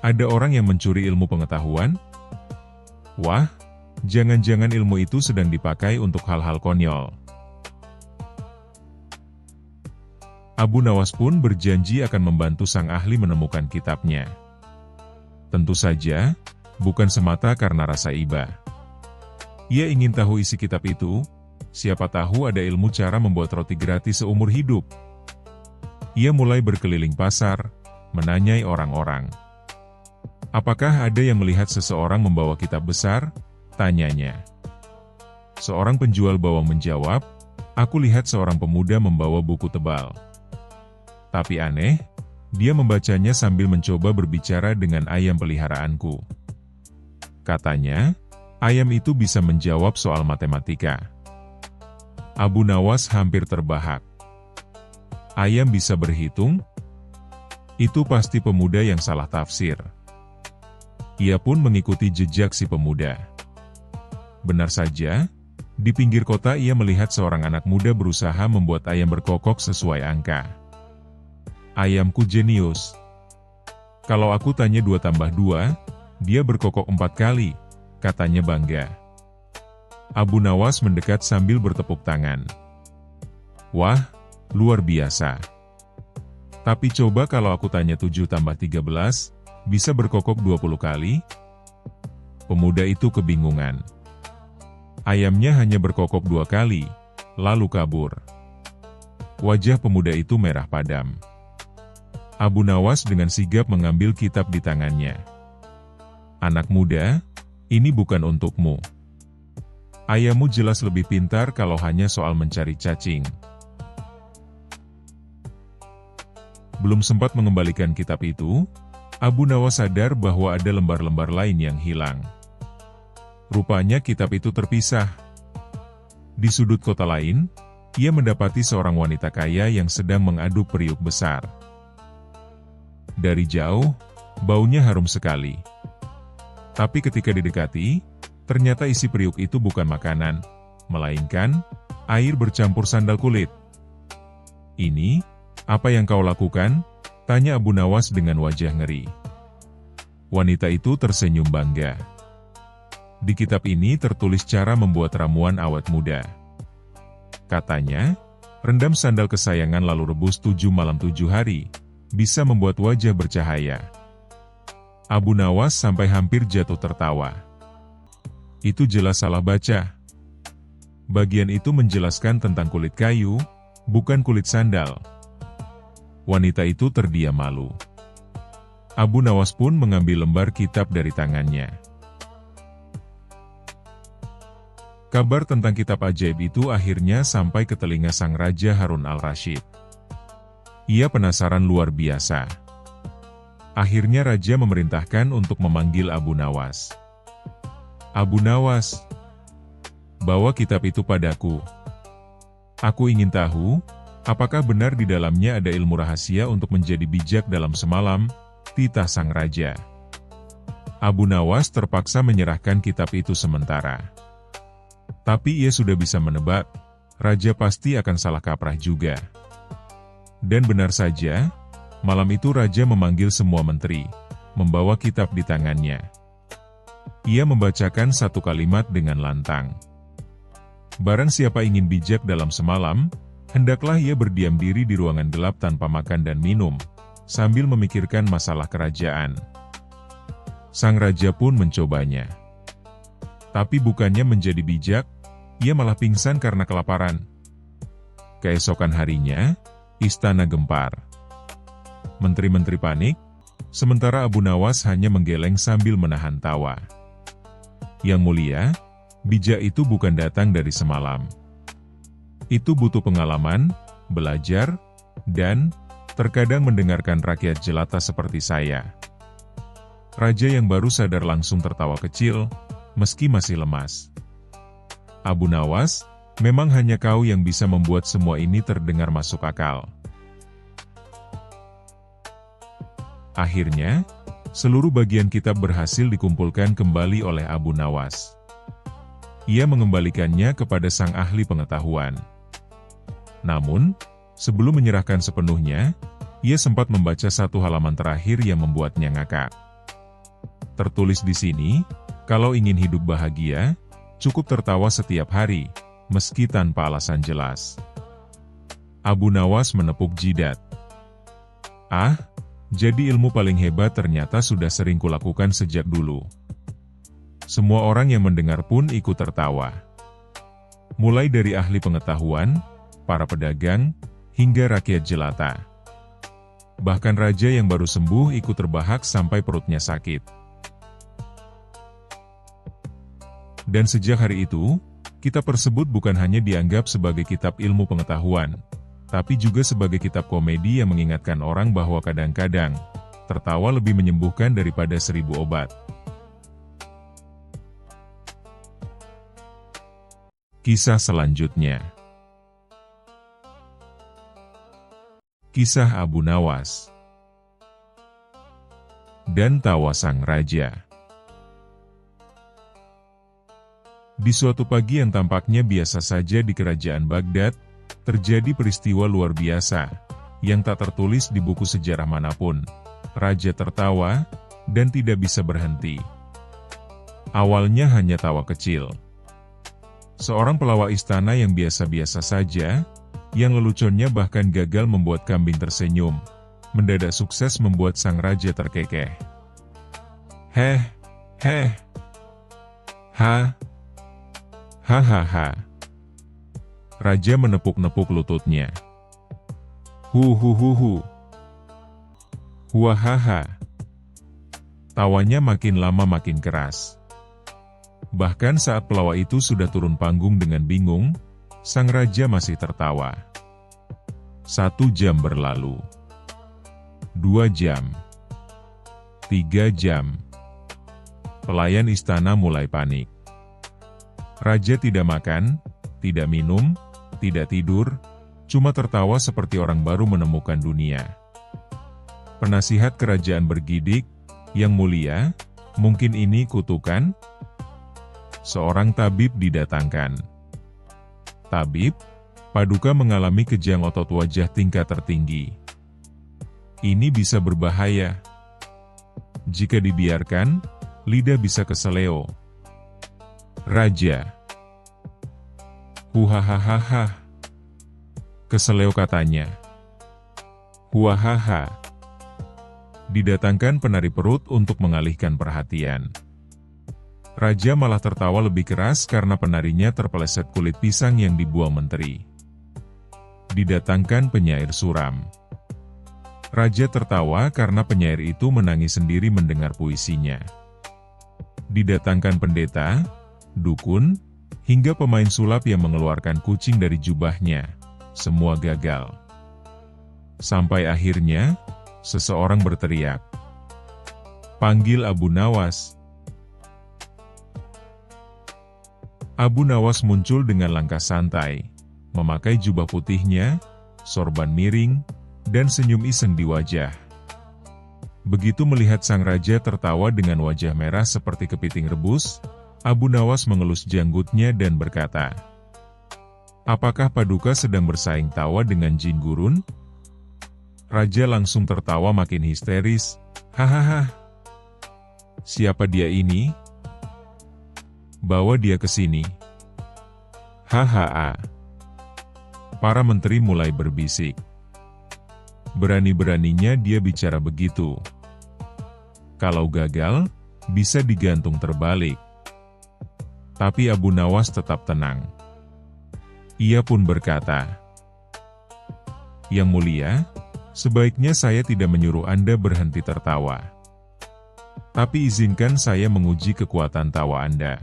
ada orang yang mencuri ilmu pengetahuan? Wah, jangan-jangan ilmu itu sedang dipakai untuk hal-hal konyol. Abu Nawas pun berjanji akan membantu sang ahli menemukan kitabnya. Tentu saja, bukan semata karena rasa iba. Ia ingin tahu isi kitab itu, siapa tahu ada ilmu cara membuat roti gratis seumur hidup. Ia mulai berkeliling pasar, menanyai orang-orang. Apakah ada yang melihat seseorang membawa kitab besar? Tanyanya. Seorang penjual bawang menjawab, aku lihat seorang pemuda membawa buku tebal. Tapi aneh, dia membacanya sambil mencoba berbicara dengan ayam peliharaanku. Katanya, ayam itu bisa menjawab soal matematika. Abu Nawas hampir terbahak. Ayam bisa berhitung? Itu pasti pemuda yang salah tafsir. Ia pun mengikuti jejak si pemuda. Benar saja, di pinggir kota ia melihat seorang anak muda berusaha membuat ayam berkokok sesuai angka. Ayamku jenius. Kalau aku tanya 2 tambah 2, dia berkokok 4 kali, katanya bangga. Abu Nawas mendekat sambil bertepuk tangan. Wah, luar biasa. Tapi coba kalau aku tanya 7 tambah 13, bisa berkokok 20 kali? Pemuda itu kebingungan. Ayamnya hanya berkokok 2 kali, lalu kabur. Wajah pemuda itu merah padam. Abu Nawas dengan sigap mengambil kitab di tangannya. Anak muda, ini bukan untukmu. Ayahmu jelas lebih pintar kalau hanya soal mencari cacing. Belum sempat mengembalikan kitab itu, Abu Nawas sadar bahwa ada lembar-lembar lain yang hilang. Rupanya kitab itu terpisah. Di sudut kota lain, ia mendapati seorang wanita kaya yang sedang mengaduk periuk besar. Dari jauh, baunya harum sekali. Tapi ketika didekati, ternyata isi periuk itu bukan makanan, melainkan air bercampur sandal kulit. "Ini, apa yang kau lakukan?" tanya Abu Nawas dengan wajah ngeri. Wanita itu tersenyum bangga. "Di kitab ini tertulis cara membuat ramuan awet muda," katanya. "Rendam sandal kesayangan lalu rebus 7 malam 7 hari, bisa membuat wajah bercahaya." Abu Nawas sampai hampir jatuh tertawa. "Itu jelas salah baca. Bagian itu menjelaskan tentang kulit kayu, bukan kulit sandal." Wanita itu terdiam malu. Abu Nawas pun mengambil lembar kitab dari tangannya. Kabar tentang kitab ajaib itu akhirnya sampai ke telinga sang Raja Harun al-Rasyid. Ia penasaran luar biasa. Akhirnya Raja memerintahkan untuk memanggil Abu Nawas. "Abu Nawas, bawa kitab itu padaku. Aku ingin tahu, apakah benar di dalamnya ada ilmu rahasia untuk menjadi bijak dalam semalam," titah sang Raja. Abu Nawas terpaksa menyerahkan kitab itu sementara. Tapi ia sudah bisa menebak, Raja pasti akan salah kaprah juga. Dan benar saja, malam itu Raja memanggil semua menteri, membawa kitab di tangannya. Ia membacakan satu kalimat dengan lantang. "Barang siapa ingin bijak dalam semalam, hendaklah ia berdiam diri di ruangan gelap tanpa makan dan minum, sambil memikirkan masalah kerajaan." Sang Raja pun mencobanya. Tapi bukannya menjadi bijak, ia malah pingsan karena kelaparan. Keesokan harinya, istana gempar. Menteri-menteri panik, sementara Abu Nawas hanya menggeleng sambil menahan tawa. "Yang mulia, bijak itu bukan datang dari semalam. Itu butuh pengalaman, belajar, dan terkadang mendengarkan rakyat jelata seperti saya." Raja yang baru sadar langsung tertawa kecil, meski masih lemas. "Abu Nawas, memang hanya kau yang bisa membuat semua ini terdengar masuk akal." Akhirnya, seluruh bagian kitab berhasil dikumpulkan kembali oleh Abu Nawas. Ia mengembalikannya kepada sang ahli pengetahuan. Namun, sebelum menyerahkan sepenuhnya, ia sempat membaca satu halaman terakhir yang membuatnya ngakak. Tertulis di sini, kalau ingin hidup bahagia, cukup tertawa setiap hari, meski tanpa alasan jelas. Abu Nawas menepuk jidat. "Ah, jadi ilmu paling hebat ternyata sudah sering kulakukan sejak dulu." Semua orang yang mendengar pun ikut tertawa. Mulai dari ahli pengetahuan, para pedagang, hingga rakyat jelata. Bahkan raja yang baru sembuh ikut terbahak sampai perutnya sakit. Dan sejak hari itu, kitab tersebut bukan hanya dianggap sebagai kitab ilmu pengetahuan, tapi juga sebagai kitab komedi yang mengingatkan orang bahwa kadang-kadang, tertawa lebih menyembuhkan daripada 1000 obat. Kisah selanjutnya. Kisah Abu Nawas dan tawa sang raja. Di suatu pagi yang tampaknya biasa saja di kerajaan Baghdad, terjadi peristiwa luar biasa, yang tak tertulis di buku sejarah manapun. Raja tertawa, dan tidak bisa berhenti. Awalnya hanya tawa kecil. Seorang pelawak istana yang biasa-biasa saja, yang leluconnya bahkan gagal membuat kambing tersenyum, mendadak sukses membuat sang raja terkekeh. "Heh, heh, ha, hahaha." Raja menepuk-nepuk lututnya. "Hu, huahaha." Tawanya makin lama makin keras. Bahkan saat pelawak itu sudah turun panggung dengan bingung, sang raja masih tertawa. 1 jam berlalu. 2 jam. 3 jam. Pelayan istana mulai panik. Raja tidak makan, tidak minum, tidak tidur, cuma tertawa seperti orang baru menemukan dunia. Penasihat kerajaan bergidik, "Yang mulia, Mungkin ini kutukan? Seorang tabib didatangkan. Tabib, Paduka mengalami kejang otot wajah tingkat tertinggi. Ini bisa berbahaya. Jika dibiarkan, lidah bisa keseleo. Raja. Huhahaha. Keseleo katanya. Huahaha. Didatangkan penari perut untuk mengalihkan perhatian. Raja malah tertawa lebih keras karena penarinya terpeleset kulit pisang yang dibuang menteri. Didatangkan penyair suram. Raja tertawa karena penyair itu menangis sendiri mendengar puisinya. Didatangkan pendeta, dukun, hingga pemain sulap yang mengeluarkan kucing dari jubahnya. Semua gagal. Sampai akhirnya, seseorang berteriak, "Panggil Abu Nawas." Abu Nawas muncul dengan langkah santai, memakai jubah putihnya, sorban miring, dan senyum iseng di wajah. Begitu melihat sang raja tertawa dengan wajah merah seperti kepiting rebus, Abu Nawas mengelus janggutnya dan berkata, "Apakah Paduka sedang bersaing tawa dengan jin gurun?" Raja langsung tertawa makin histeris, "Hahaha. Siapa dia ini? Bawa dia ke sini." Hahaha. Para menteri mulai berbisik. Berani-beraninya dia bicara begitu. Kalau gagal, bisa digantung terbalik. Tapi Abu Nawas tetap tenang. Ia pun berkata, "Yang mulia, sebaiknya saya tidak menyuruh Anda berhenti tertawa. Tapi izinkan saya menguji kekuatan tawa Anda."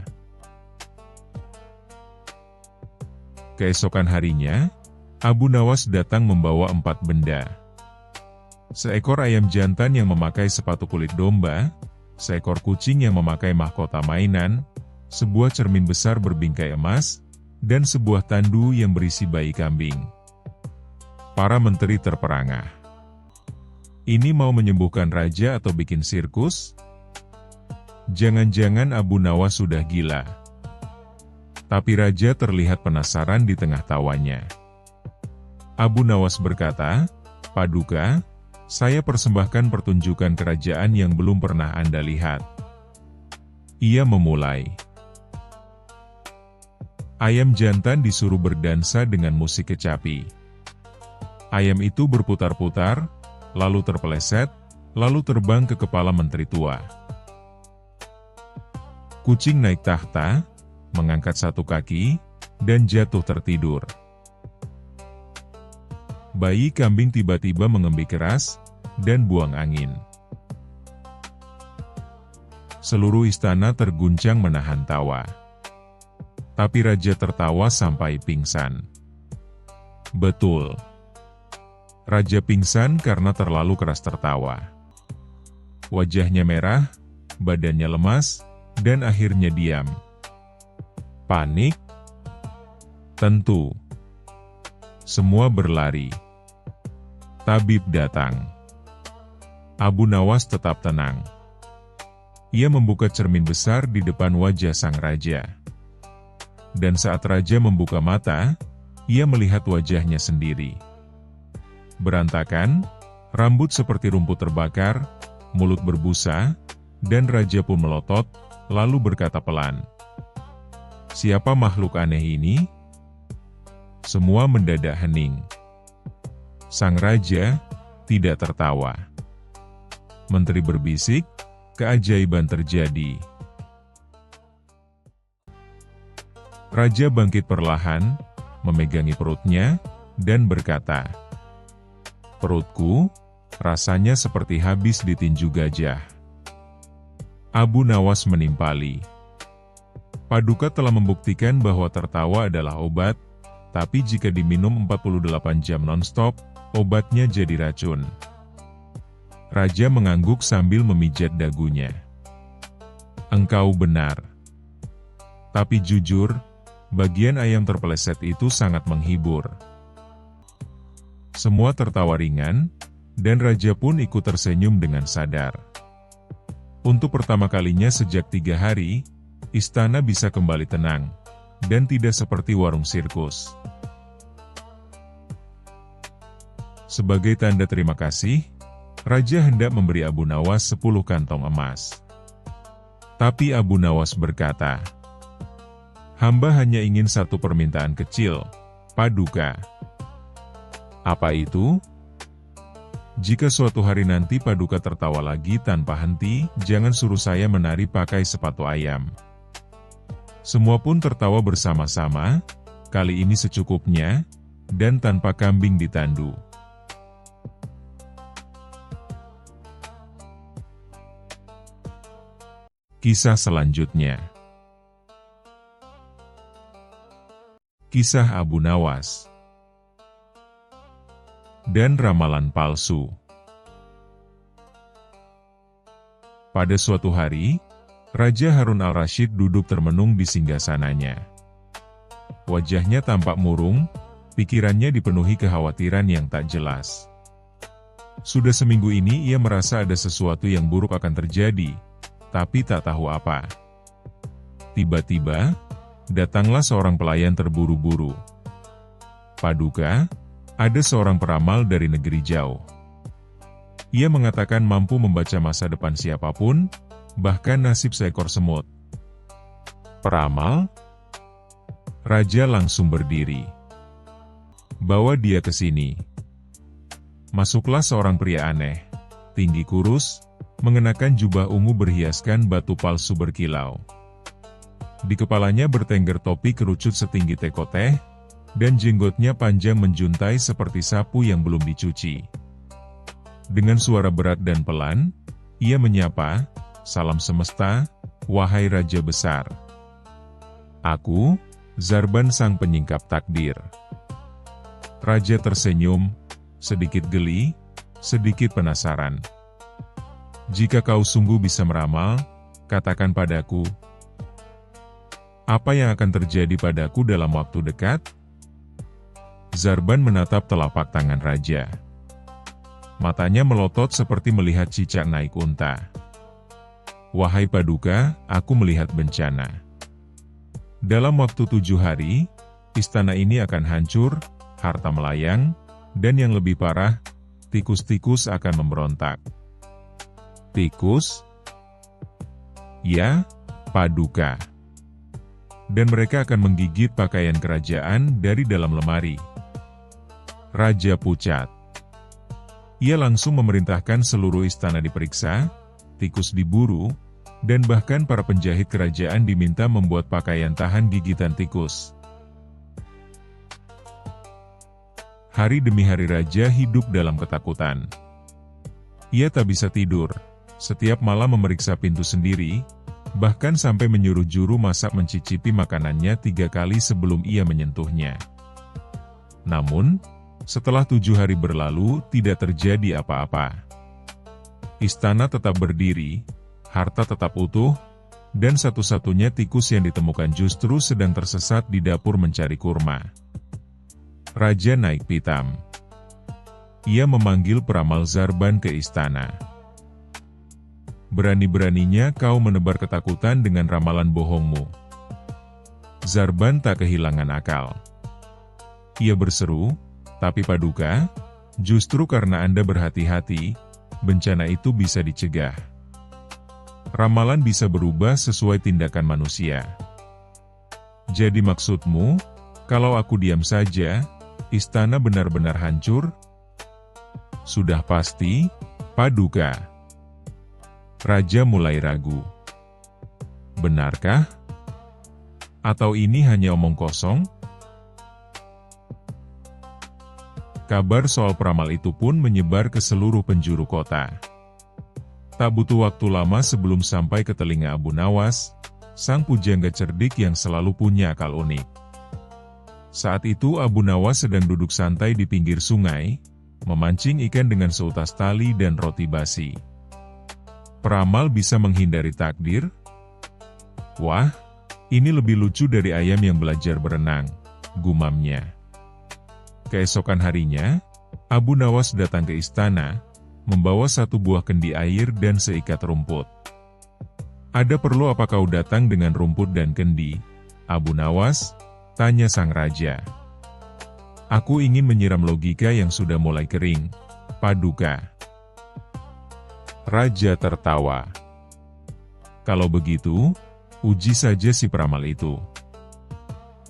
Keesokan harinya, Abu Nawas datang membawa 4 benda. Seekor ayam jantan yang memakai sepatu kulit domba, seekor kucing yang memakai mahkota mainan, sebuah cermin besar berbingkai emas, dan sebuah tandu yang berisi bayi kambing. Para menteri terperangah. Ini mau menyembuhkan raja atau bikin sirkus? Jangan-jangan Abu Nawas sudah gila. Tapi raja terlihat penasaran di tengah tawanya. Abu Nawas berkata, "Paduka, saya persembahkan pertunjukan kerajaan yang belum pernah Anda lihat." Ia memulai. Ayam jantan disuruh berdansa dengan musik kecapi. Ayam itu berputar-putar, lalu terpeleset, lalu terbang ke kepala menteri tua. Kucing naik tahta, mengangkat satu kaki, dan jatuh tertidur. Bayi kambing tiba-tiba mengembi keras, dan buang angin. Seluruh istana terguncang menahan tawa. Tapi raja tertawa sampai pingsan. Betul. Raja pingsan karena terlalu keras tertawa. Wajahnya merah, badannya lemas, dan akhirnya diam. Panik? Tentu. Semua berlari. Tabib datang. Abu Nawas tetap tenang. Ia membuka cermin besar di depan wajah sang raja. Dan saat raja membuka mata, ia melihat wajahnya sendiri. Berantakan, rambut seperti rumput terbakar, mulut berbusa, dan raja pun melotot, lalu berkata pelan, "Siapa makhluk aneh ini?" Semua mendadak hening. Sang raja tidak tertawa. Menteri berbisik, keajaiban terjadi. Raja bangkit perlahan, memegangi perutnya, dan berkata, "Perutku, rasanya seperti habis ditinju gajah." Abu Nawas menimpali. Paduka telah membuktikan bahwa tertawa adalah obat, tapi jika diminum 48 jam non-stop, obatnya jadi racun. Raja mengangguk sambil memijat dagunya. "Engkau benar. Tapi jujur, bagian ayam terpeleset itu sangat menghibur." Semua tertawa ringan, dan raja pun ikut tersenyum dengan sadar. Untuk pertama kalinya sejak 3 hari, istana bisa kembali tenang, dan tidak seperti warung sirkus. Sebagai tanda terima kasih, Raja hendak memberi Abu Nawas 10 kantong emas. Tapi Abu Nawas berkata, "Hamba hanya ingin satu permintaan kecil, Paduka." "Apa itu?" "Jika suatu hari nanti Paduka tertawa lagi tanpa henti, jangan suruh saya menari pakai sepatu ayam." Semua pun tertawa bersama-sama, kali ini secukupnya, dan tanpa kambing ditandu. Kisah selanjutnya. Kisah Abu Nawas dan ramalan palsu. Pada suatu hari, Raja Harun al-Rasyid duduk termenung di singgasananya. Wajahnya tampak murung, pikirannya dipenuhi kekhawatiran yang tak jelas. Sudah seminggu ini ia merasa ada sesuatu yang buruk akan terjadi, tapi tak tahu apa. Tiba-tiba, datanglah seorang pelayan terburu-buru. "Paduka, ada seorang peramal dari negeri jauh. Ia mengatakan mampu membaca masa depan siapapun, bahkan nasib seekor semut." "Peramal?" Raja langsung berdiri. "Bawa dia ke sini." Masuklah seorang pria aneh, tinggi kurus, mengenakan jubah ungu berhiaskan batu palsu berkilau. Di kepalanya bertengger topi kerucut setinggi teko teh, dan jenggotnya panjang menjuntai seperti sapu yang belum dicuci. Dengan suara berat dan pelan, ia menyapa, "Salam semesta, wahai Raja Besar. Aku, Zarban sang penyingkap takdir." Raja tersenyum, sedikit geli, sedikit penasaran. "Jika kau sungguh bisa meramal, katakan padaku, apa yang akan terjadi padaku dalam waktu dekat?" Zarban menatap telapak tangan raja. Matanya melotot seperti melihat cicak naik unta. "Wahai Paduka, aku melihat bencana. Dalam waktu 7 hari, istana ini akan hancur, harta melayang, dan yang lebih parah, tikus-tikus akan memberontak." "Tikus?" "Ya, Paduka. Dan mereka akan menggigit pakaian kerajaan dari dalam lemari." Raja pucat. Ia langsung memerintahkan seluruh istana diperiksa, tikus diburu, dan bahkan para penjahit kerajaan diminta membuat pakaian tahan gigitan tikus. Hari demi hari Raja hidup dalam ketakutan. Ia tak bisa tidur, setiap malam memeriksa pintu sendiri, bahkan sampai menyuruh juru masak mencicipi makanannya 3 kali sebelum ia menyentuhnya. Namun, setelah 7 hari berlalu, tidak terjadi apa-apa. Istana tetap berdiri, harta tetap utuh, dan satu-satunya tikus yang ditemukan justru sedang tersesat di dapur mencari kurma. Raja naik pitam. Ia memanggil peramal Zarban ke istana. "Berani-beraninya kau menebar ketakutan dengan ramalan bohongmu." Zarban tak kehilangan akal. Ia berseru, "Tapi Paduka, justru karena Anda berhati-hati, bencana itu bisa dicegah. Ramalan bisa berubah sesuai tindakan manusia. Jadi maksudmu, kalau aku diam saja, istana benar-benar hancur?" "Sudah pasti, Paduka." Raja mulai ragu. "Benarkah? Atau ini hanya omong kosong?" Kabar soal peramal itu pun menyebar ke seluruh penjuru kota. Tak butuh waktu lama sebelum sampai ke telinga Abu Nawas, sang pujangga cerdik yang selalu punya akal unik. Saat itu Abu Nawas sedang duduk santai di pinggir sungai, memancing ikan dengan seutas tali dan roti basi. "Peramal bisa menghindari takdir? Wah, ini lebih lucu dari ayam yang belajar berenang," gumamnya. Keesokan harinya, Abu Nawas datang ke istana, membawa 1 buah kendi air dan seikat rumput. Ada perlu apa kau datang dengan rumput dan kendi, Abu Nawas? Tanya sang raja. Aku ingin menyiram logika yang sudah mulai kering, Paduka. Raja tertawa. Kalau begitu, uji saja si peramal itu.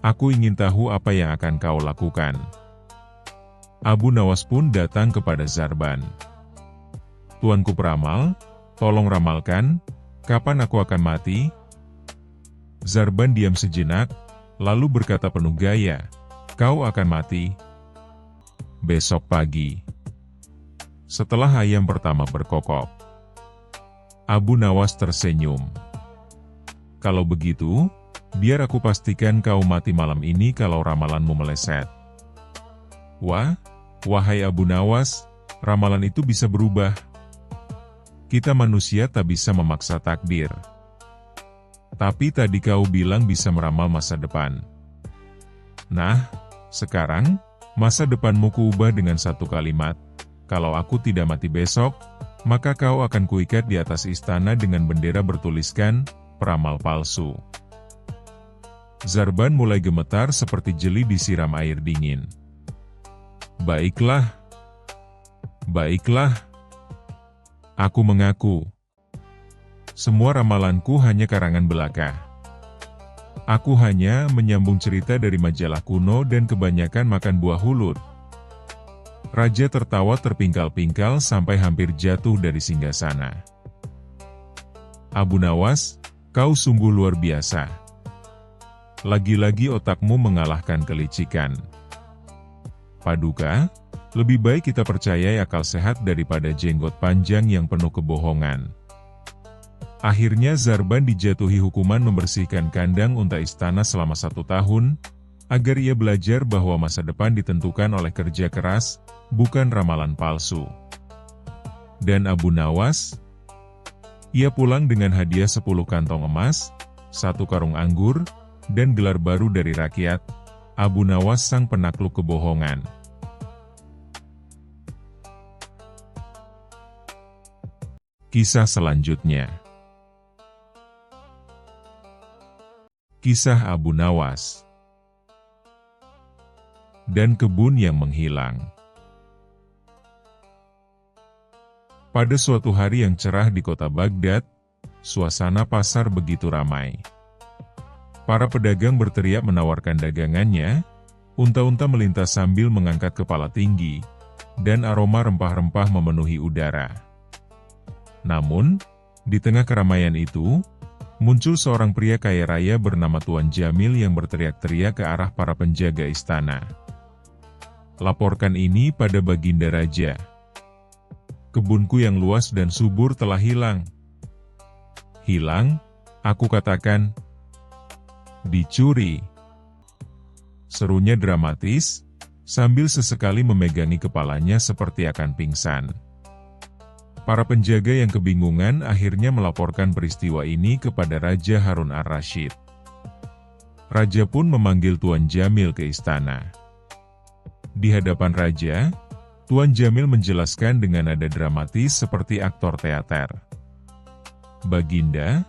Aku ingin tahu apa yang akan kau lakukan. Abu Nawas pun datang kepada Zarban. Tuanku peramal, tolong ramalkan, kapan aku akan mati? Zarban diam sejenak, lalu berkata penuh gaya, kau akan mati besok pagi. Setelah ayam pertama berkokok, Abu Nawas tersenyum. Kalau begitu, biar aku pastikan kau mati malam ini kalau ramalanmu meleset. Wahai Abu Nawas, ramalan itu bisa berubah. Kita manusia tak bisa memaksa takdir. Tapi tadi kau bilang bisa meramal masa depan. Nah, sekarang, masa depanmu kuubah dengan satu kalimat. Kalau aku tidak mati besok, maka kau akan kuikat di atas istana dengan bendera bertuliskan, peramal palsu. Zarban mulai gemetar seperti jeli disiram air dingin. Baiklah. Aku mengaku. Semua ramalanku hanya karangan belaka. Aku hanya menyambung cerita dari majalah kuno dan kebanyakan makan buah hulut. Raja tertawa terpingkal-pingkal sampai hampir jatuh dari singgasana. Abu Nawas, kau sungguh luar biasa. Lagi-lagi otakmu mengalahkan kelicikan. Paduka, lebih baik kita percayai akal sehat daripada jenggot panjang yang penuh kebohongan. Akhirnya Zarban dijatuhi hukuman membersihkan kandang unta istana selama 1 tahun, agar ia belajar bahwa masa depan ditentukan oleh kerja keras, bukan ramalan palsu. Dan Abu Nawas? Ia pulang dengan hadiah 10 kantong emas, 1 karung anggur, dan gelar baru dari rakyat, Abu Nawas sang penakluk kebohongan. Kisah selanjutnya. Kisah Abu Nawas dan kebun yang menghilang. Pada suatu hari yang cerah di kota Baghdad, suasana pasar begitu ramai. Para pedagang berteriak menawarkan dagangannya, unta-unta melintas sambil mengangkat kepala tinggi, dan aroma rempah-rempah memenuhi udara. Namun, di tengah keramaian itu, muncul seorang pria kaya raya bernama Tuan Jamil yang berteriak-teriak ke arah para penjaga istana. Laporkan ini pada Baginda Raja. Kebunku yang luas dan subur telah hilang. Hilang? Aku katakan. Dicuri. Serunya dramatis, sambil sesekali memegangi kepalanya seperti akan pingsan. Para penjaga yang kebingungan akhirnya melaporkan peristiwa ini kepada Raja Harun ar-Rasyid. Raja pun memanggil Tuan Jamil ke istana. Di hadapan Raja, Tuan Jamil menjelaskan dengan nada dramatis seperti aktor teater. Baginda,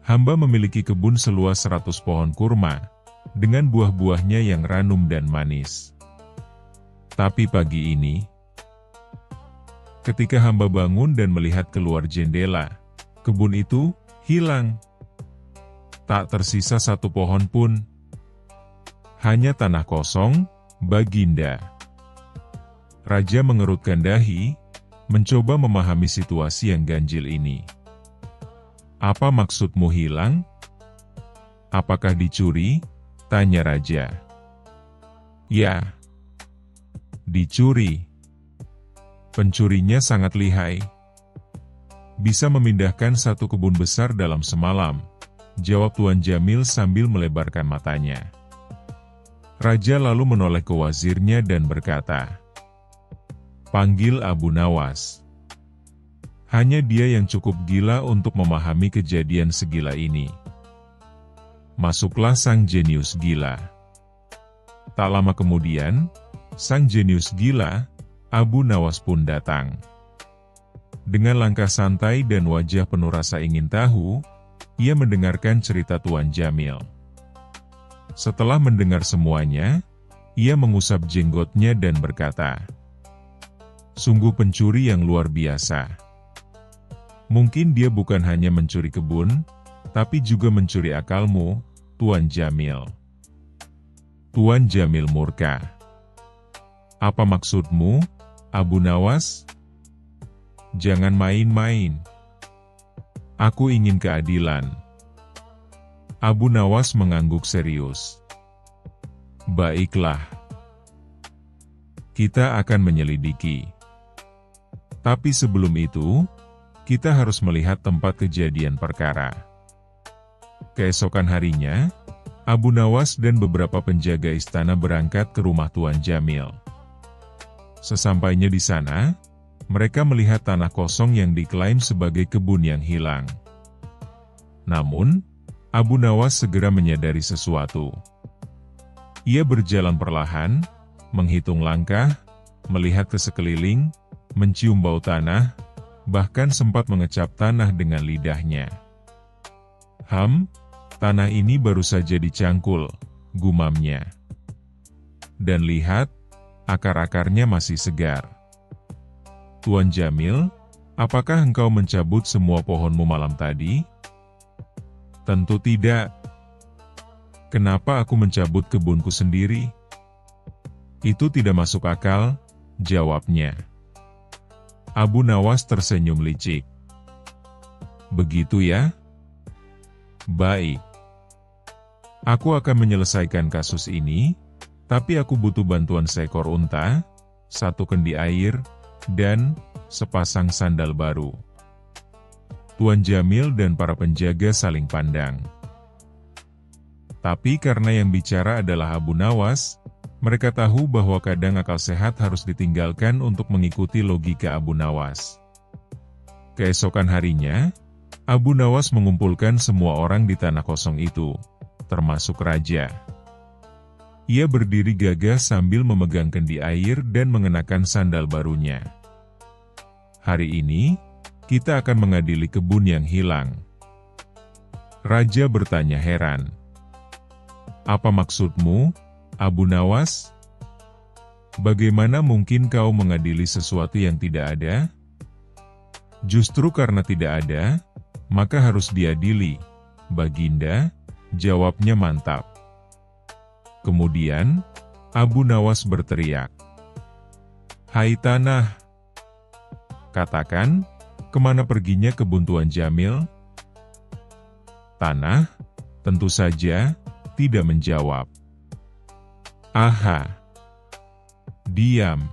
hamba memiliki kebun seluas 100 pohon kurma, dengan buah-buahnya yang ranum dan manis. Tapi pagi ini, ketika hamba bangun dan melihat keluar jendela, kebun itu hilang. Tak tersisa 1 pohon pun. Hanya tanah kosong, Baginda. Raja mengerutkan dahi, mencoba memahami situasi yang ganjil ini. Apa maksudmu hilang? Apakah dicuri? Tanya Raja. Ya, dicuri. Pencurinya sangat lihai. Bisa memindahkan 1 kebun besar dalam semalam, jawab Tuan Jamil sambil melebarkan matanya. Raja lalu menoleh ke wazirnya dan berkata, panggil Abu Nawas. Hanya dia yang cukup gila untuk memahami kejadian segila ini. Masuklah sang jenius gila. Tak lama kemudian, sang jenius gila, Abu Nawas pun datang. Dengan langkah santai dan wajah penuh rasa ingin tahu, ia mendengarkan cerita Tuan Jamil. Setelah mendengar semuanya, ia mengusap jenggotnya dan berkata, "Sungguh pencuri yang luar biasa. Mungkin dia bukan hanya mencuri kebun, tapi juga mencuri akalmu, Tuan Jamil." Tuan Jamil murka. "Apa maksudmu, Abu Nawas? Jangan main-main. Aku ingin keadilan." Abu Nawas mengangguk serius. "Baiklah. Kita akan menyelidiki. Tapi sebelum itu, kita harus melihat tempat kejadian perkara." Keesokan harinya, Abu Nawas dan beberapa penjaga istana berangkat ke rumah Tuan Jamil. Sesampainya di sana, mereka melihat tanah kosong yang diklaim sebagai kebun yang hilang. Namun, Abu Nawas segera menyadari sesuatu. Ia berjalan perlahan, menghitung langkah, melihat ke sekeliling, mencium bau tanah, bahkan sempat mengecap tanah dengan lidahnya. Tanah ini baru saja dicangkul," gumamnya. "Dan lihat, akar-akarnya masih segar. Tuan Jamil, apakah engkau mencabut semua pohonmu malam tadi?" "Tentu tidak. Kenapa aku mencabut kebunku sendiri?" "Itu tidak masuk akal," jawabnya. Abu Nawas tersenyum licik. "Begitu ya? Baik. Aku akan menyelesaikan kasus ini, tapi aku butuh bantuan seekor unta, 1 kendi air, dan sepasang sandal baru." Tuan Jamil dan para penjaga saling pandang. Tapi karena yang bicara adalah Abu Nawas, mereka tahu bahwa kadang akal sehat harus ditinggalkan untuk mengikuti logika Abu Nawas. Keesokan harinya, Abu Nawas mengumpulkan semua orang di tanah kosong itu, termasuk raja. Ia berdiri gagah sambil memegang kendi air dan mengenakan sandal barunya. "Hari ini, kita akan mengadili kebun yang hilang." Raja bertanya heran. "Apa maksudmu, Abu Nawas? Bagaimana mungkin kau mengadili sesuatu yang tidak ada?" "Justru karena tidak ada, maka harus diadili, Baginda," jawabnya mantap. Kemudian, Abu Nawas berteriak, "Hai tanah, katakan, kemana perginya kebun Tuan Jamil?" Tanah, tentu saja, tidak menjawab. "Aha! Diam!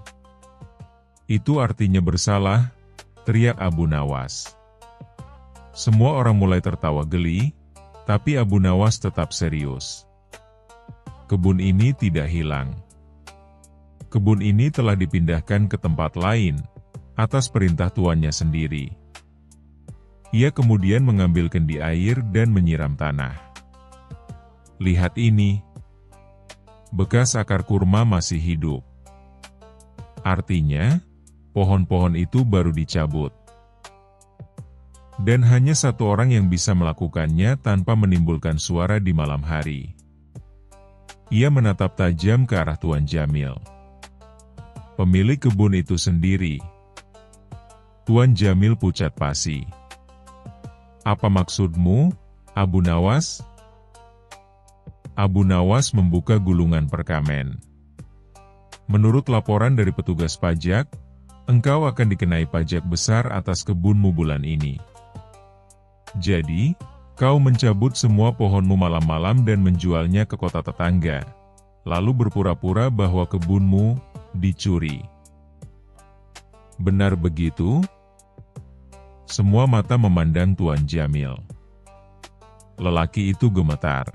Itu artinya bersalah," teriak Abu Nawas. Semua orang mulai tertawa geli, tapi Abu Nawas tetap serius. "Kebun ini tidak hilang. Kebun ini telah dipindahkan ke tempat lain, atas perintah tuannya sendiri." Ia kemudian mengambil kendi air dan menyiram tanah. "Lihat ini. Bekas akar kurma masih hidup. Artinya, pohon-pohon itu baru dicabut. Dan hanya 1 orang yang bisa melakukannya tanpa menimbulkan suara di malam hari." Ia menatap tajam ke arah Tuan Jamil. "Pemilik kebun itu sendiri." Tuan Jamil pucat pasi. "Apa maksudmu, Abu Nawas?" Abu Nawas membuka gulungan perkamen. "Menurut laporan dari petugas pajak, engkau akan dikenai pajak besar atas kebunmu bulan ini. Jadi, kau mencabut semua pohonmu malam-malam dan menjualnya ke kota tetangga, lalu berpura-pura bahwa kebunmu dicuri. Benar begitu?" Semua mata memandang Tuan Jamil. Lelaki itu gemetar.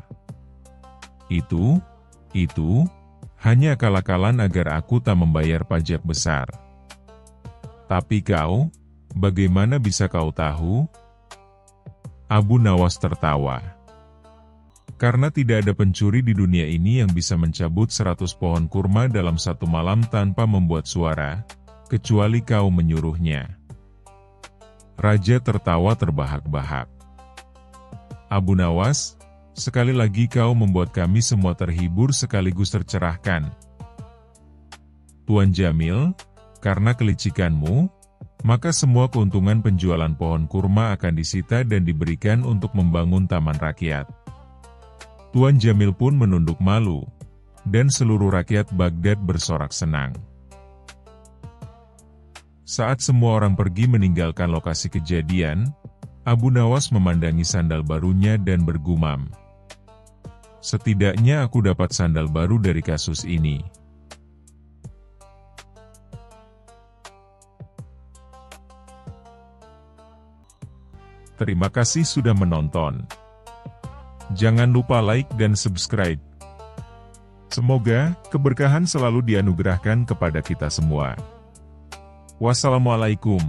Itu hanya akal-akalan agar aku tak membayar pajak besar." "Tapi kau, bagaimana bisa kau tahu?" Abu Nawas tertawa. "Karena tidak ada pencuri di dunia ini yang bisa mencabut 100 pohon kurma dalam 1 malam tanpa membuat suara, kecuali kau menyuruhnya." Raja tertawa terbahak-bahak. Abu Nawas, sekali lagi kau membuat kami semua terhibur sekaligus tercerahkan. Tuan Jamil, karena kelicikanmu, maka semua keuntungan penjualan pohon kurma akan disita dan diberikan untuk membangun taman rakyat. Tuan Jamil pun menunduk malu, dan seluruh rakyat Baghdad bersorak senang. Saat semua orang pergi meninggalkan lokasi kejadian, Abu Nawas memandangi sandal barunya dan bergumam. Setidaknya aku dapat sandal baru dari kasus ini. Terima kasih sudah menonton. Jangan lupa like dan subscribe. Semoga keberkahan selalu dianugerahkan kepada kita semua. Wassalamualaikum.